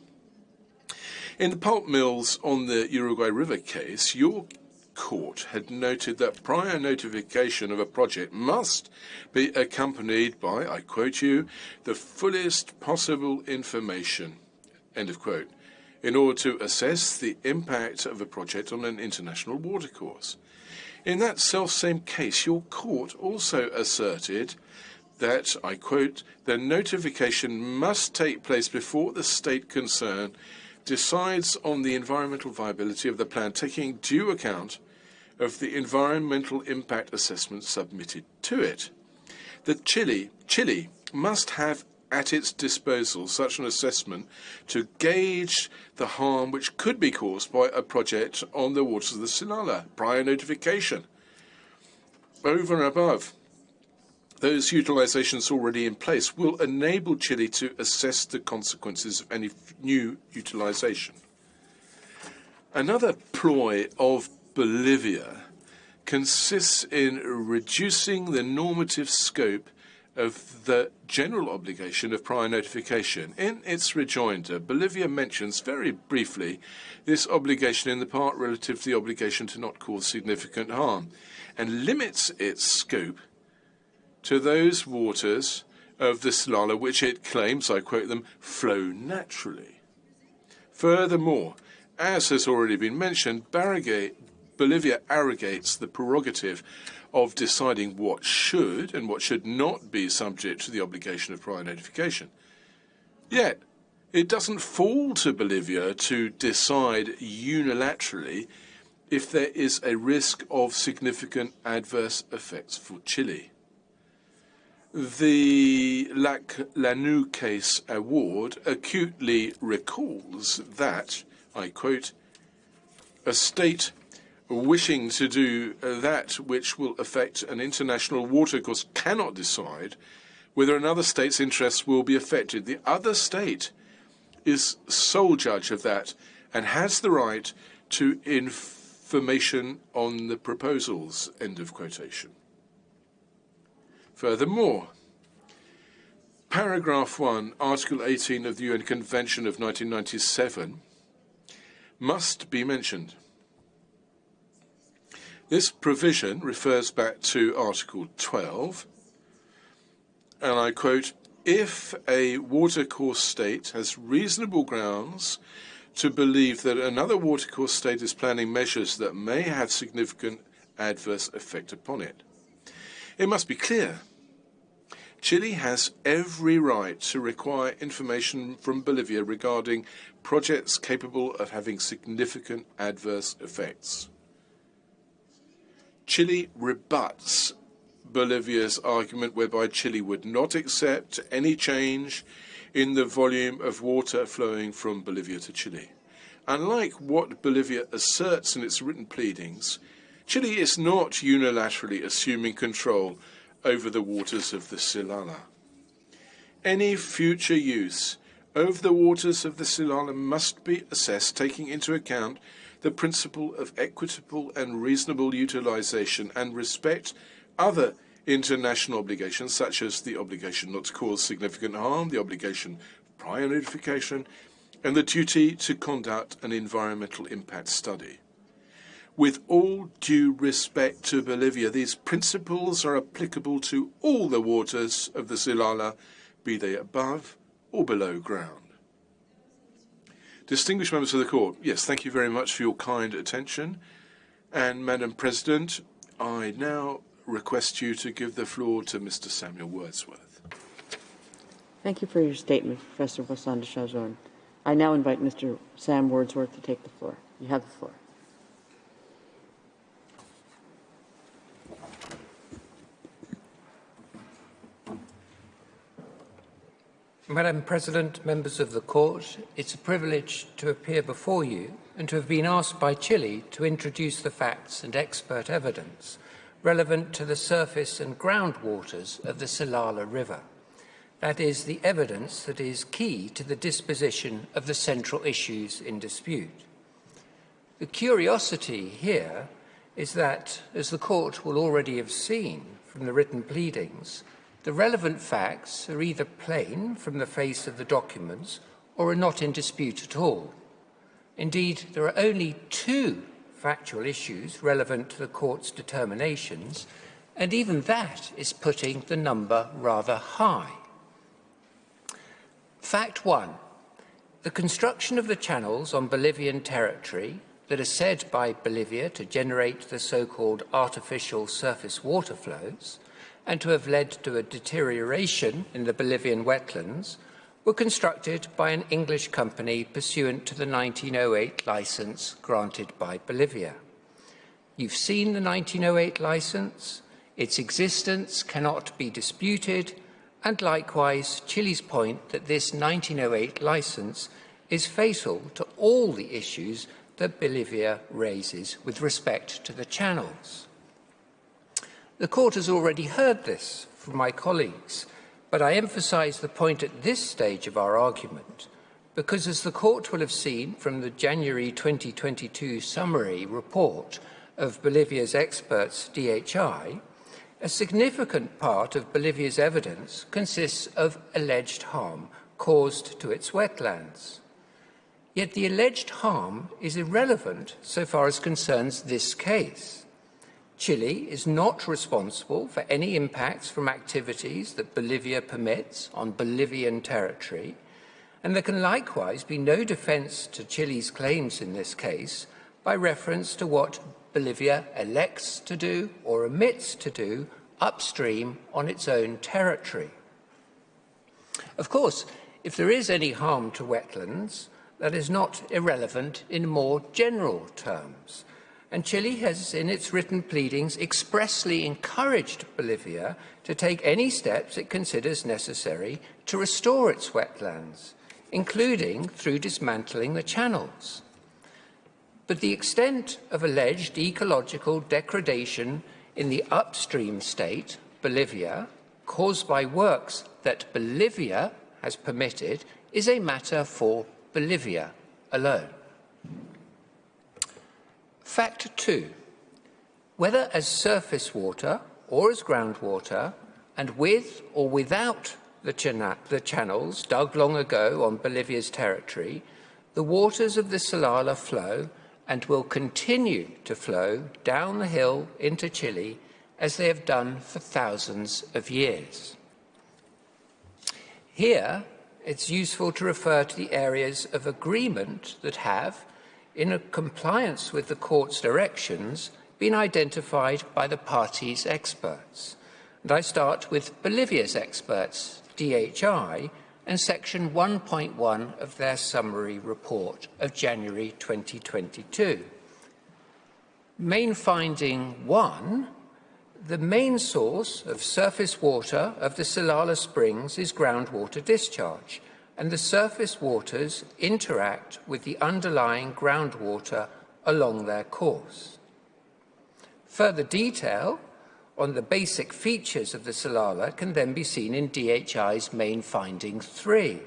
In the pulp mills on the Uruguay River case, your court had noted that prior notification of a project must be accompanied by, I quote you, the fullest possible information, end of quote, in order to assess the impact of a project on an international watercourse. In that self-same case, your court also asserted that, I quote, the notification must take place before the state concerned decides on the environmental viability of the plan, taking due account of the environmental impact assessment submitted to it. That Chile must have at its disposal such an assessment to gauge the harm which could be caused by a project on the waters of the Silala, prior notification. Over and above those utilizations already in place will enable Chile to assess the consequences of any new utilization. Another ploy of Bolivia consists in reducing the normative scope of the general obligation of prior notification. In its rejoinder, Bolivia mentions very briefly this obligation in the part relative to the obligation to not cause significant harm, and limits its scope to those waters of the Silala which it claims, I quote them, flow naturally. Furthermore, as has already been mentioned, Bolivia arrogates the prerogative of deciding what should and what should not be subject to the obligation of prior notification. Yet, it doesn't fall to Bolivia to decide unilaterally if there is a risk of significant adverse effects for Chile. The Lanu case award acutely recalls that, I quote, a state wishing to do that which will affect an international watercourse cannot decide whether another state's interests will be affected. The other state is sole judge of that and has the right to information on the proposals, end of quotation. Furthermore, paragraph 1, Article 18 of the UN Convention of 1997 must be mentioned. This provision refers back to Article 12, and I quote, if a watercourse state has reasonable grounds to believe that another watercourse state is planning measures that may have significant adverse effect upon it. It must be clear Chile has every right to require information from Bolivia regarding projects capable of having significant adverse effects. Chile rebuts Bolivia's argument whereby Chile would not accept any change in the volume of water flowing from Bolivia to Chile. Unlike what Bolivia asserts in its written pleadings, Chile is not unilaterally assuming control over the waters of the Silala. Any future use over the waters of the Silala must be assessed taking into account the principle of equitable and reasonable utilization and respect other international obligations, such as the obligation not to cause significant harm, the obligation of prior notification, and the duty to conduct an environmental impact study. With all due respect to Bolivia, these principles are applicable to all the waters of the Silala, be they above or below ground. Distinguished members of the Court, yes, thank you very much for your kind attention. And Madam President, I now request you to give the floor to Mr. Samuel Wordsworth. Thank you for your statement, Professor Boisson de Chazorn. I now invite Mr. Sam Wordsworth to take the floor. You have the floor. Madam President, members of the Court, it's a privilege to appear before you and to have been asked by Chile to introduce the facts and expert evidence relevant to the surface and groundwaters of the Silala River. That is, the evidence that is key to the disposition of the central issues in dispute. The curiosity here is that, as the Court will already have seen from the written pleadings, the relevant facts are either plain from the face of the documents or are not in dispute at all. Indeed, there are only two factual issues relevant to the Court's determinations, and even that is putting the number rather high. Fact 1. The construction of the channels on Bolivian territory that are said by Bolivia to generate the so-called artificial surface water flows and to have led to a deterioration in the Bolivian wetlands were constructed by an English company pursuant to the 1908 licence granted by Bolivia. You've seen the 1908 licence, its existence cannot be disputed, and likewise Chile's point that this 1908 licence is fatal to all the issues that Bolivia raises with respect to the channels. The Court has already heard this from my colleagues, but I emphasise the point at this stage of our argument because, as the Court will have seen from the January 2022 summary report of Bolivia's experts, DHI, a significant part of Bolivia's evidence consists of alleged harm caused to its wetlands. Yet the alleged harm is irrelevant so far as concerns this case. Chile is not responsible for any impacts from activities that Bolivia permits on Bolivian territory, and there can likewise be no defence to Chile's claims in this case by reference to what Bolivia elects to do or omits to do upstream on its own territory. Of course, if there is any harm to wetlands, that is not irrelevant in more general terms. And Chile has, in its written pleadings, expressly encouraged Bolivia to take any steps it considers necessary to restore its wetlands, including through dismantling the channels. But the extent of alleged ecological degradation in the upstream state, Bolivia, caused by works that Bolivia has permitted, is a matter for Bolivia alone. Fact 2. Whether as surface water or as groundwater, and with or without the channels dug long ago on Bolivia's territory, the waters of the Silala flow and will continue to flow down the hill into Chile as they have done for thousands of years. Here, it's useful to refer to the areas of agreement that have, in compliance with the Court's directions, been identified by the parties' experts, And I start with Bolivia's experts, DHI, and section 1.1 of their summary report of January 2022. Main finding 1, the main source of surface water of the Silala Springs is groundwater discharge, and the surface waters interact with the underlying groundwater along their course. Further detail on the basic features of the Silala can then be seen in DHI's main finding 3.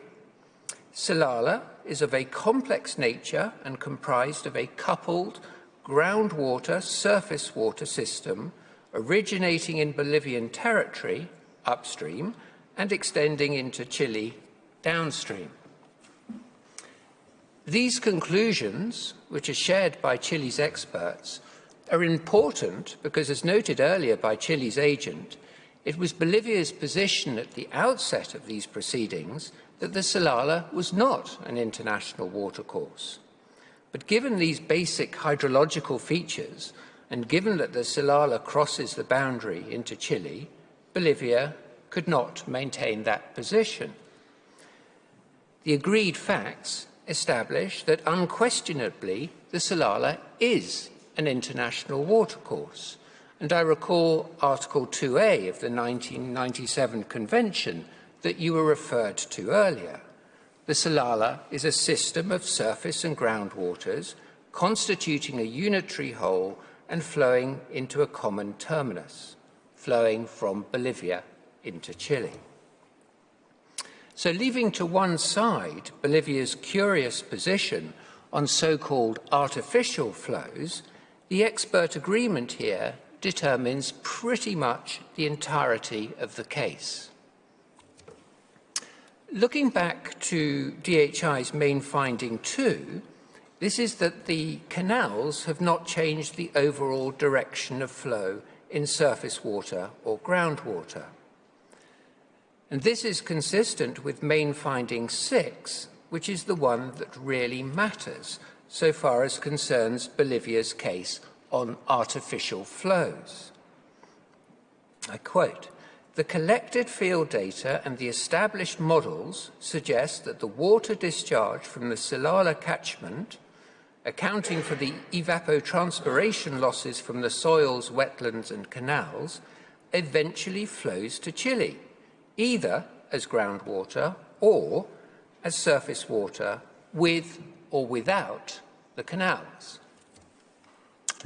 Silala is of a complex nature and comprised of a coupled groundwater surface water system originating in Bolivian territory upstream and extending into Chile downstream. These conclusions, which are shared by Chile's experts, are important because, as noted earlier by Chile's agent, it was Bolivia's position at the outset of these proceedings that the Silala was not an international watercourse. But given these basic hydrological features, and given that the Silala crosses the boundary into Chile, Bolivia could not maintain that position. The agreed facts establish that unquestionably the Silala is an international watercourse, and I recall Article 2A of the 1997 Convention that you were referred to earlier. The Silala is a system of surface and groundwaters constituting a unitary whole and flowing into a common terminus, flowing from Bolivia into Chile. So leaving to one side Bolivia's curious position on so-called artificial flows, the expert agreement here determines pretty much the entirety of the case. Looking back to DHI's main finding 2, this is that the canals have not changed the overall direction of flow in surface water or groundwater. And this is consistent with main finding 6, which is the one that really matters so far as concerns Bolivia's case on artificial flows. I quote, "The collected field data and the established models suggest that the water discharge from the Silala catchment, accounting for the evapotranspiration losses from the soils, wetlands and canals, eventually flows to Chile, either as groundwater or as surface water with or without the canals.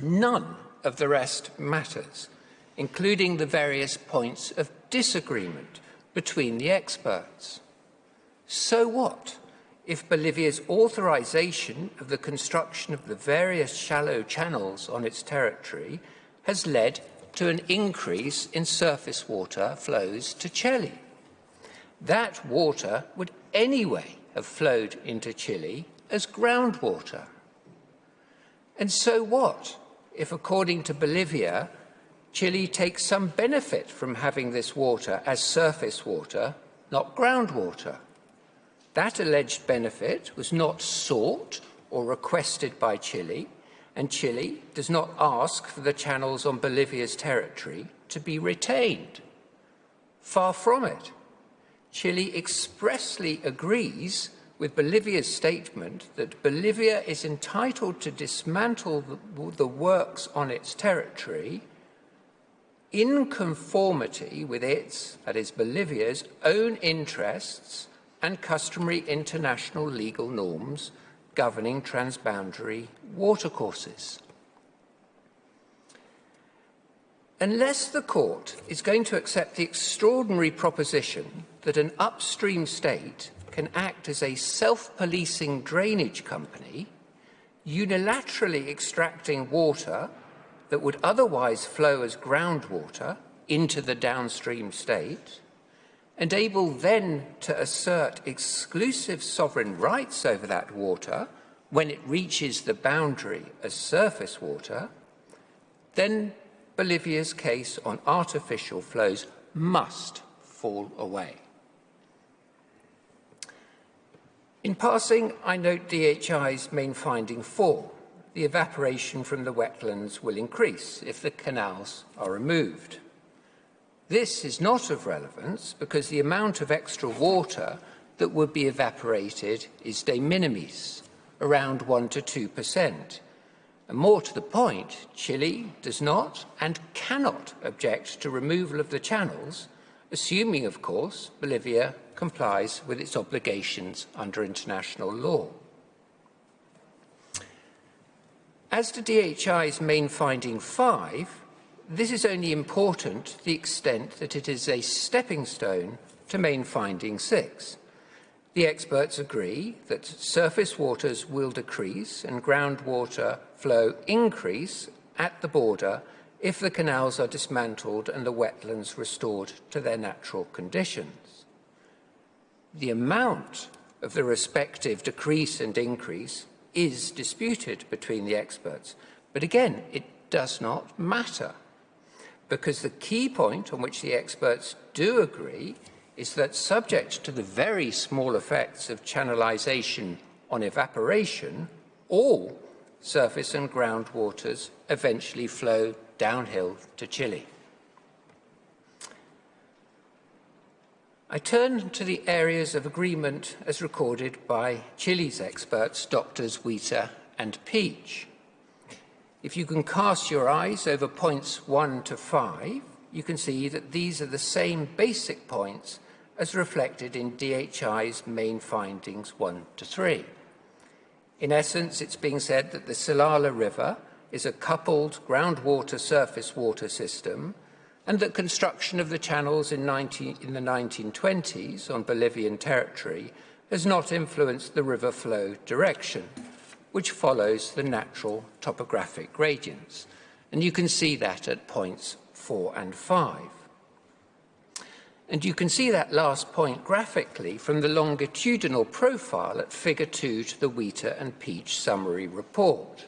None of the rest matters, including the various points of disagreement between the experts. So what if Bolivia's authorization of the construction of the various shallow channels on its territory has led to an increase in surface water flows to Chile? That water would anyway have flowed into Chile as groundwater. And so what if, according to Bolivia, Chile takes some benefit from having this water as surface water, not groundwater? That alleged benefit was not sought or requested by Chile, and Chile does not ask for the channels on Bolivia's territory to be retained. Far from it. Chile expressly agrees with Bolivia's statement that Bolivia is entitled to dismantle the works on its territory in conformity with its, that is Bolivia's, own interests and customary international legal norms governing transboundary watercourses. Unless the court is going to accept the extraordinary proposition that an upstream state can act as a self-policing drainage company, unilaterally extracting water that would otherwise flow as groundwater into the downstream state, and able then to assert exclusive sovereign rights over that water when it reaches the boundary as surface water, then Bolivia's case on artificial flows must fall away. In passing, I note DHI's main finding 4. The evaporation from the wetlands will increase if the canals are removed. This is not of relevance because the amount of extra water that would be evaporated is de minimis, around 1 to 2%. And more to the point, Chile does not and cannot object to removal of the channels, assuming, of course, Bolivia complies with its obligations under international law. As to DHI's main finding 5, this is only important to the extent that it is a stepping stone to main finding 6. The experts agree that surface waters will decrease and groundwater flow increase at the border if the canals are dismantled and the wetlands restored to their natural conditions. The amount of the respective decrease and increase is disputed between the experts, but again, it does not matter, because the key point on which the experts do agree is that subject to the very small effects of channelization on evaporation, all surface and groundwaters eventually flow downhill to Chile. I turn to the areas of agreement as recorded by Chile's experts, Drs. Wheater and Peach. If you can cast your eyes over points 1 to 5, you can see that these are the same basic points as reflected in DHI's main findings 1 to 3. In essence, it's being said that the Silala River is a coupled groundwater surface water system, and that construction of the channels in the 1920s on Bolivian territory has not influenced the river flow direction, which follows the natural topographic gradients. And you can see that at points 4 and 5. And you can see that last point graphically from the longitudinal profile at figure 2 to the Wheater and Peach summary report.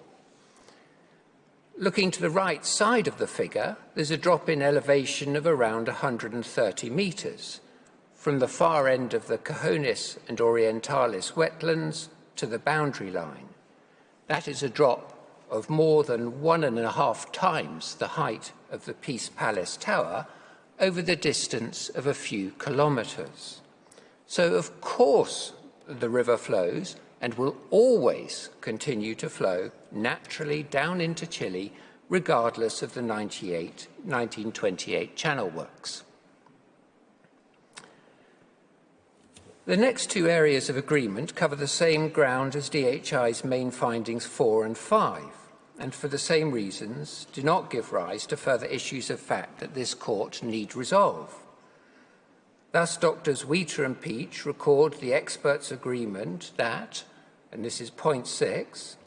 Looking to the right side of the figure, there's a drop in elevation of around 130 metres, from the far end of the Cajones and Orientalis wetlands to the boundary line. That is a drop of more than 1.5 times the height of the Peace Palace Tower over the distance of a few kilometres. So, of course, the river flows and will always continue to flow naturally down into Chile, regardless of the 1928 channel works. The next two areas of agreement cover the same ground as DHI's main findings 4 and 5, and for the same reasons do not give rise to further issues of fact that this court need resolve. Thus, Drs. Wheater and Peach record the experts' agreement that, and this is point 6,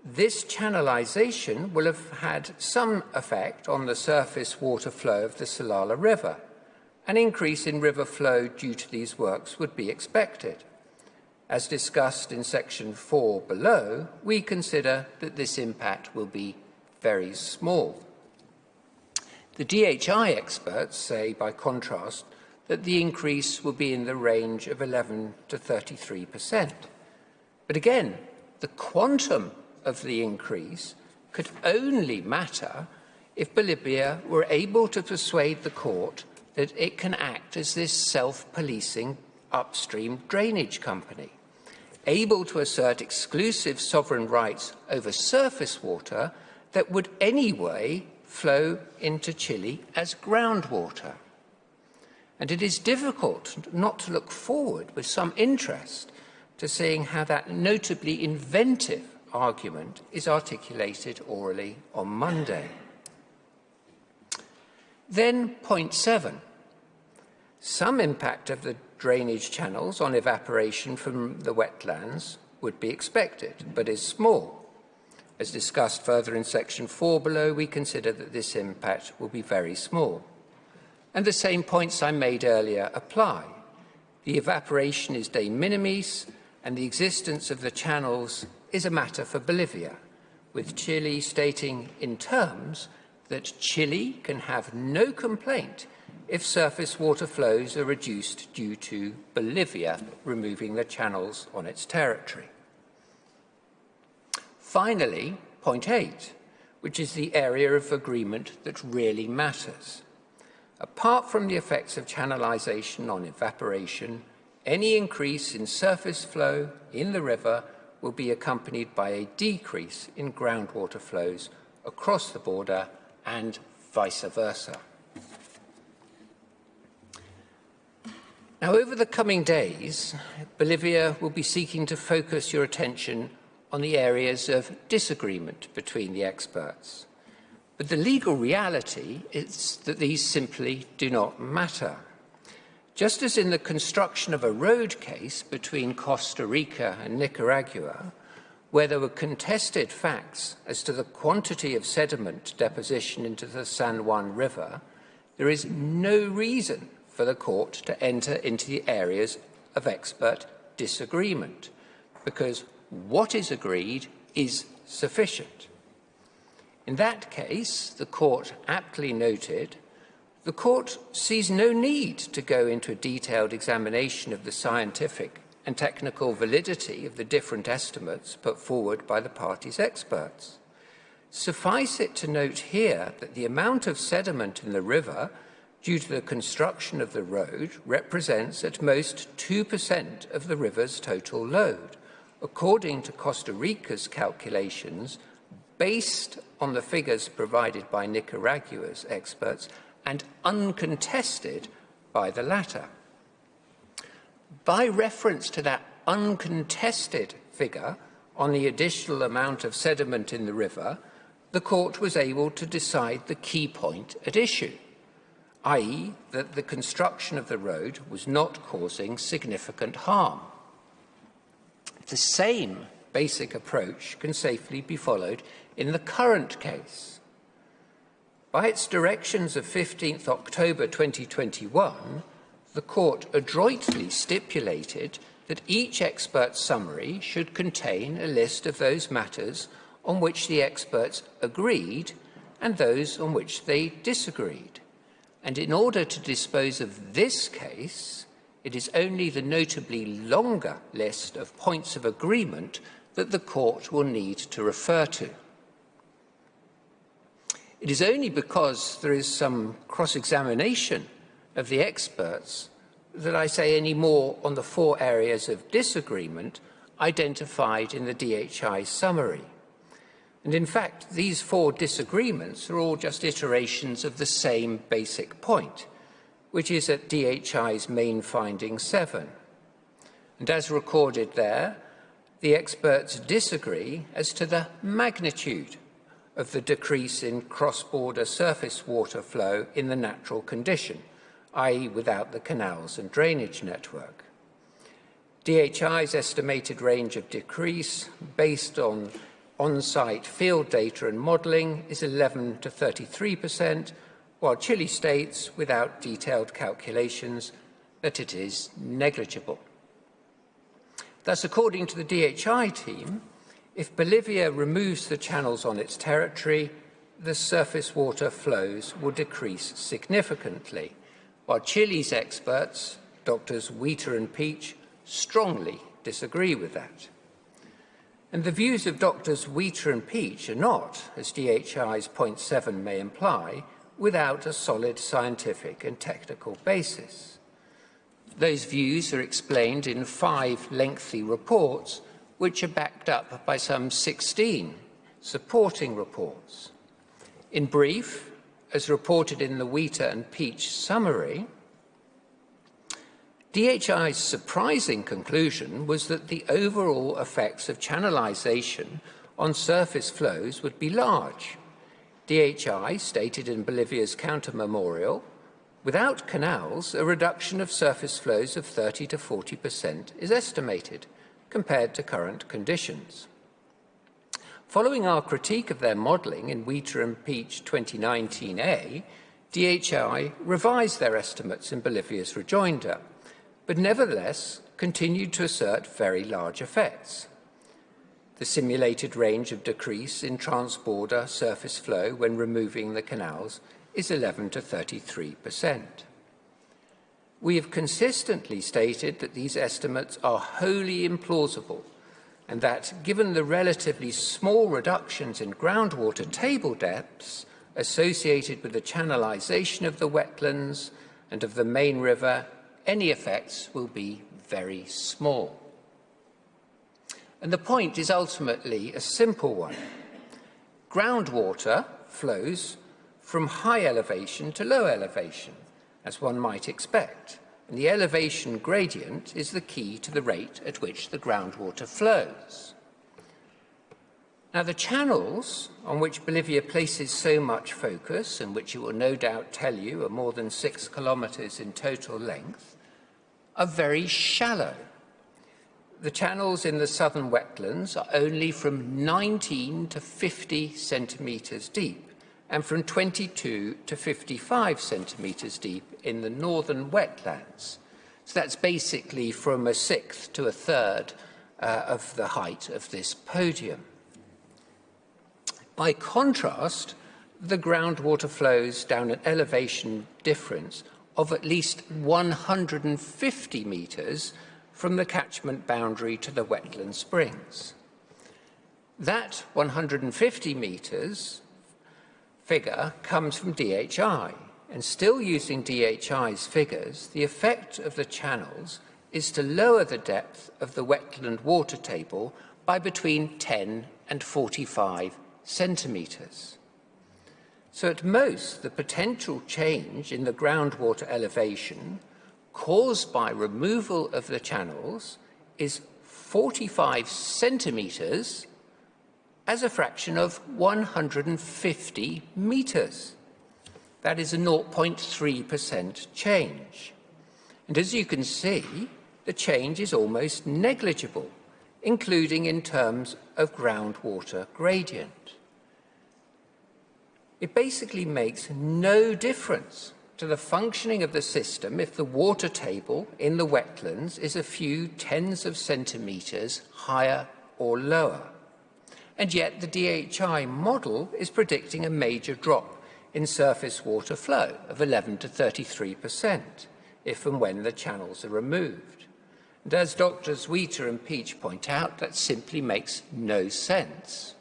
this channelization will have had some effect on the surface water flow of the Silala River. An increase in river flow due to these works would be expected. As discussed in section 4 below, we consider that this impact will be very small. The DHI experts say, by contrast, that the increase will be in the range of 11 to 33%. But again, the quantum of the increase could only matter if Bolivia were able to persuade the court that it can act as this self-policing upstream drainage company, able to assert exclusive sovereign rights over surface water that would anyway flow into Chile as groundwater. And it is difficult not to look forward with some interest to seeing how that notably inventive argument is articulated orally on Monday. Then point 7. Some impact of the drainage channels on evaporation from the wetlands would be expected, but is small. As discussed further in section 4 below, we consider that this impact will be very small. And the same points I made earlier apply. The evaporation is de minimis, and the existence of the channels is a matter for Bolivia, with Chile stating in terms that Chile can have no complaint if surface water flows are reduced due to Bolivia removing the channels on its territory. Finally, point 8, which is the area of agreement that really matters. Apart from the effects of channelization on evaporation, any increase in surface flow in the river will be accompanied by a decrease in groundwater flows across the border and vice versa. Now, over the coming days, Bolivia will be seeking to focus your attention on the areas of disagreement between the experts. But the legal reality is that these simply do not matter. Just as in the construction of a road case between Costa Rica and Nicaragua, where there were contested facts as to the quantity of sediment deposition into the San Juan River, there is no reason for the court to enter into the areas of expert disagreement, because what is agreed is sufficient. In that case, the court aptly noted, the court sees no need to go into a detailed examination of the scientific and technical validity of the different estimates put forward by the parties' experts. Suffice it to note here that the amount of sediment in the river due to the construction of the road represents at most 2% of the river's total load, according to Costa Rica's calculations, based on the figures provided by Nicaragua's experts and uncontested by the latter. By reference to that uncontested figure on the additional amount of sediment in the river, the court was able to decide the key point at issue, i.e., that the construction of the road was not causing significant harm. The same basic approach can safely be followed in the current case. By its directions of 15th October 2021, the court adroitly stipulated that each expert summary should contain a list of those matters on which the experts agreed and those on which they disagreed. And in order to dispose of this case, it is only the notably longer list of points of agreement that the court will need to refer to. It is only because there is some cross-examination of the experts that I say any more on the 4 areas of disagreement identified in the DHI summary. And in fact, these 4 disagreements are all just iterations of the same basic point, which is at DHI's main finding 7. And as recorded there, the experts disagree as to the magnitude of the decrease in cross-border surface water flow in the natural condition, i.e. without the canals and drainage network. DHI's estimated range of decrease, based on on-site field data and modelling, is 11 to 33%, while Chile states, without detailed calculations, that it is negligible. Thus, according to the DHI team, if Bolivia removes the channels on its territory, the surface water flows will decrease significantly, while Chile's experts, Drs. Wheater and Peach, strongly disagree with that. And the views of Drs. Wheater and Peach are not, as DHI's point 7 may imply, without a solid scientific and technical basis. Those views are explained in 5 lengthy reports, which are backed up by some 16 supporting reports. In brief, as reported in the Wheater and Peach summary, DHI's surprising conclusion was that the overall effects of channelization on surface flows would be large. DHI stated in Bolivia's counter-memorial, without canals, a reduction of surface flows of 30 to 40% is estimated, compared to current conditions. Following our critique of their modelling in Wheater and Peach 2019A, DHI revised their estimates in Bolivia's rejoinder, but nevertheless continued to assert very large effects. The simulated range of decrease in transborder surface flow when removing the canals is 11 to 33%. We have consistently stated that these estimates are wholly implausible and that, given the relatively small reductions in groundwater table depths, associated with the channelization of the wetlands and of the main river, any effects will be very small. And the point is ultimately a simple one. Groundwater flows from high elevation to low elevation, as one might expect, and the elevation gradient is the key to the rate at which the groundwater flows. Now, the channels on which Bolivia places so much focus, and which it will no doubt tell you are more than 6 kilometres in total length, are very shallow. The channels in the southern wetlands are only from 19 to 50 centimetres deep, and from 22 to 55 centimetres deep in the northern wetlands. So that's basically from 1/6 to 1/3 of the height of this podium. By contrast, the groundwater flows down an elevation difference of at least 150 metres from the catchment boundary to the wetland springs. That 150 metres figure comes from DHI, and still using DHI's figures, the effect of the channels is to lower the depth of the wetland water table by between 10 and 45 centimetres. So at most, the potential change in the groundwater elevation caused by removal of the channels is 45 centimetres as a fraction of 150 metres. That is a 0.3% change. And as you can see, the change is almost negligible, including in terms of groundwater gradient. It basically makes no difference to the functioning of the system if the water table in the wetlands is a few tens of centimetres higher or lower. And yet the DHI model is predicting a major drop in surface water flow of 11 to 33% if and when the channels are removed. And as Drs. Wheater and Peach point out, that simply makes no sense.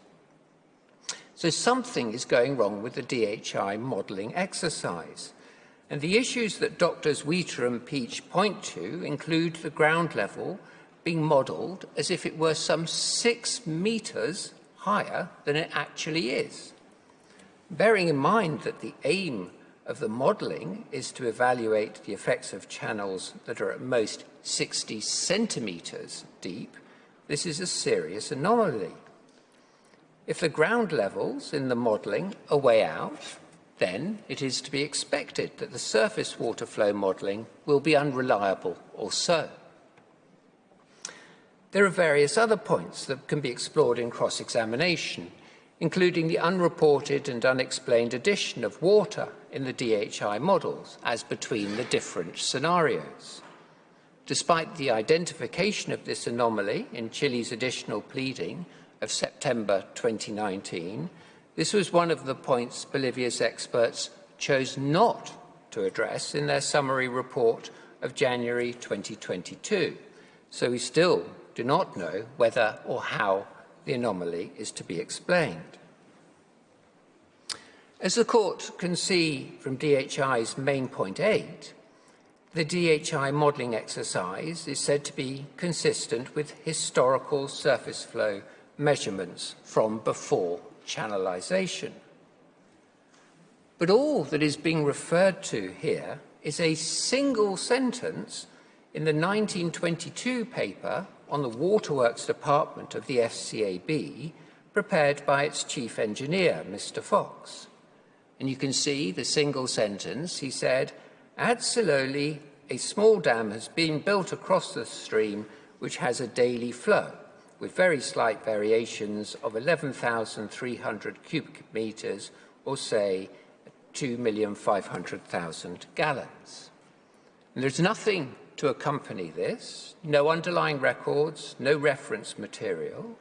So something is going wrong with the DHI modelling exercise. And the issues that Drs. Wheater and Peach point to include the ground level being modelled as if it were some 6 metres higher than it actually is. Bearing in mind that the aim of the modelling is to evaluate the effects of channels that are at most 60 centimetres deep, this is a serious anomaly. If the ground levels in the modelling are way out, then it is to be expected that the surface water flow modelling will be unreliable also. There are various other points that can be explored in cross-examination, including the unreported and unexplained addition of water in the DHI models as between the different scenarios. Despite the identification of this anomaly in Chile's additional pleading of September 2019, this was one of the points Bolivia's experts chose not to address in their summary report of January 2022, so we still do not know whether or how the anomaly is to be explained. As the Court can see from DHI's main point 8, the DHI modelling exercise is said to be consistent with historical surface flow measurements from before channelization. But all that is being referred to here is a single sentence in the 1922 paper on the Waterworks Department of the FCAB, prepared by its chief engineer, Mr. Fox. And you can see the single sentence. He said, "At Siloli, a small dam has been built across the stream which has a daily flow, with very slight variations of 11,300 cubic metres, or say 2,500,000 gallons." And there's nothing to accompany this, no underlying records, no reference material.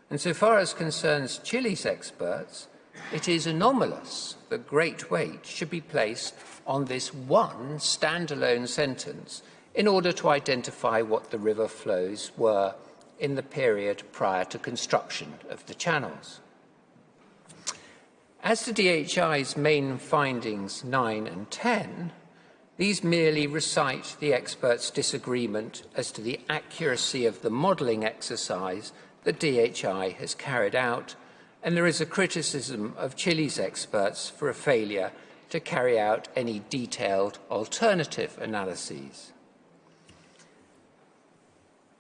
And so far as concerns Chile's experts, it is anomalous that great weight should be placed on this one standalone sentence in order to identify what the river flows were in the period prior to construction of the channels. As to DHI's main findings 9 and 10, these merely recite the experts' disagreement as to the accuracy of the modelling exercise that DHI has carried out, and there is a criticism of Chile's experts for a failure to carry out any detailed alternative analyses.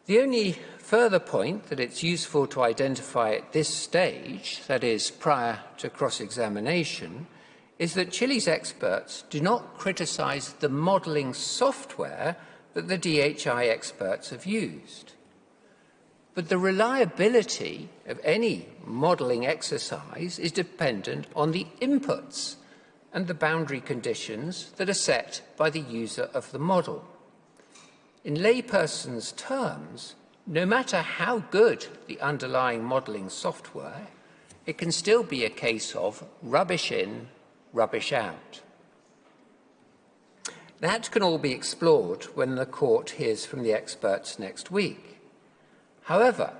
The only further point that it's useful to identify at this stage, that is, prior to cross-examination, is that Chile's experts do not criticise the modelling software that the DHI experts have used. But the reliability of any modelling exercise is dependent on the inputs and the boundary conditions that are set by the user of the model. In layperson's terms, no matter how good the underlying modelling software, it can still be a case of rubbish in, rubbish out. That can all be explored when the court hears from the experts next week. However,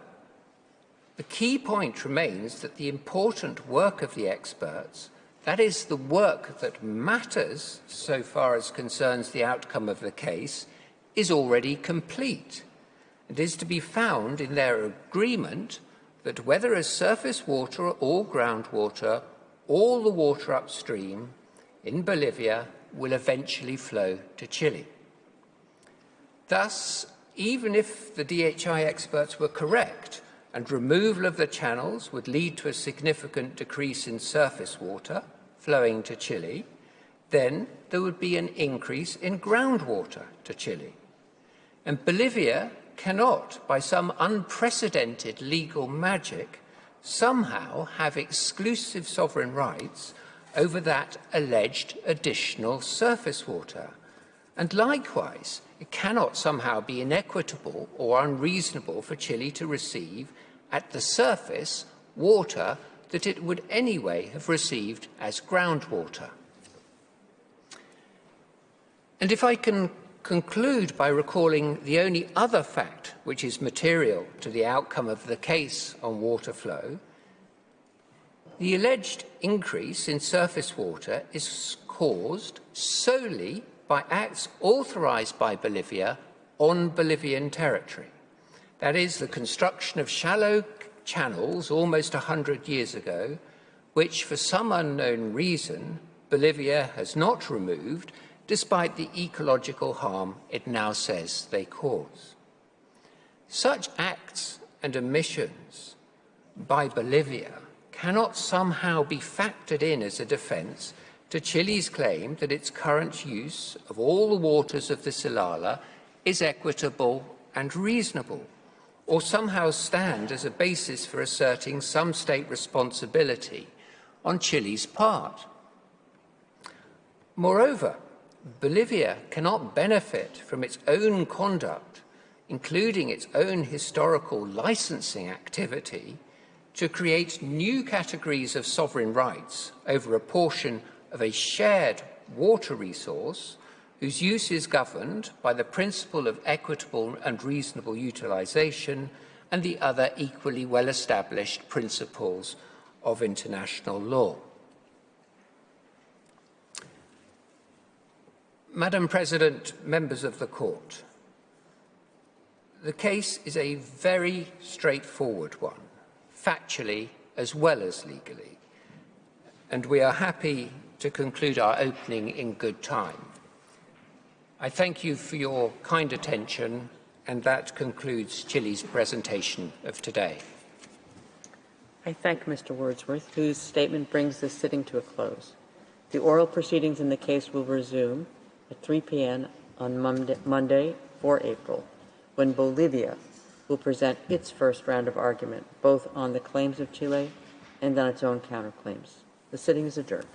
the key point remains that the important work of the experts, that is, the work that matters so far as concerns the outcome of the case, is already complete. It is to be found in their agreement that whether as surface water or groundwater, all the water upstream in Bolivia will eventually flow to Chile. Thus, even if the DHI experts were correct and removal of the channels would lead to a significant decrease in surface water flowing to Chile, then there would be an increase in groundwater to Chile. And Bolivia cannot, by some unprecedented legal magic, somehow have exclusive sovereign rights over that alleged additional surface water. And likewise, it cannot somehow be inequitable or unreasonable for Chile to receive at the surface water that it would anyway have received as groundwater. And if I can conclude by recalling the only other fact which is material to the outcome of the case on water flow, the alleged increase in surface water is caused solely by acts authorised by Bolivia on Bolivian territory. That is, the construction of shallow channels almost 100 years ago, which for some unknown reason Bolivia has not removed, despite the ecological harm it now says they cause. Such acts and omissions by Bolivia cannot somehow be factored in as a defence to Chile's claim that its current use of all the waters of the Silala is equitable and reasonable, or somehow stand as a basis for asserting some state responsibility on Chile's part. Moreover, Bolivia cannot benefit from its own conduct, including its own historical licensing activity, to create new categories of sovereign rights over a portion of a shared water resource whose use is governed by the principle of equitable and reasonable utilisation and the other equally well-established principles of international law. Madam President, members of the Court, the case is a very straightforward one, factually as well as legally, and we are happy to conclude our opening in good time. I thank you for your kind attention, and that concludes Chile's presentation of today. I thank Mr. Wordsworth, whose statement brings this sitting to a close. The oral proceedings in the case will resume at 3 p.m. on Monday, 4 April, when Bolivia will present its first round of argument, both on the claims of Chile and on its own counterclaims. The sitting is adjourned.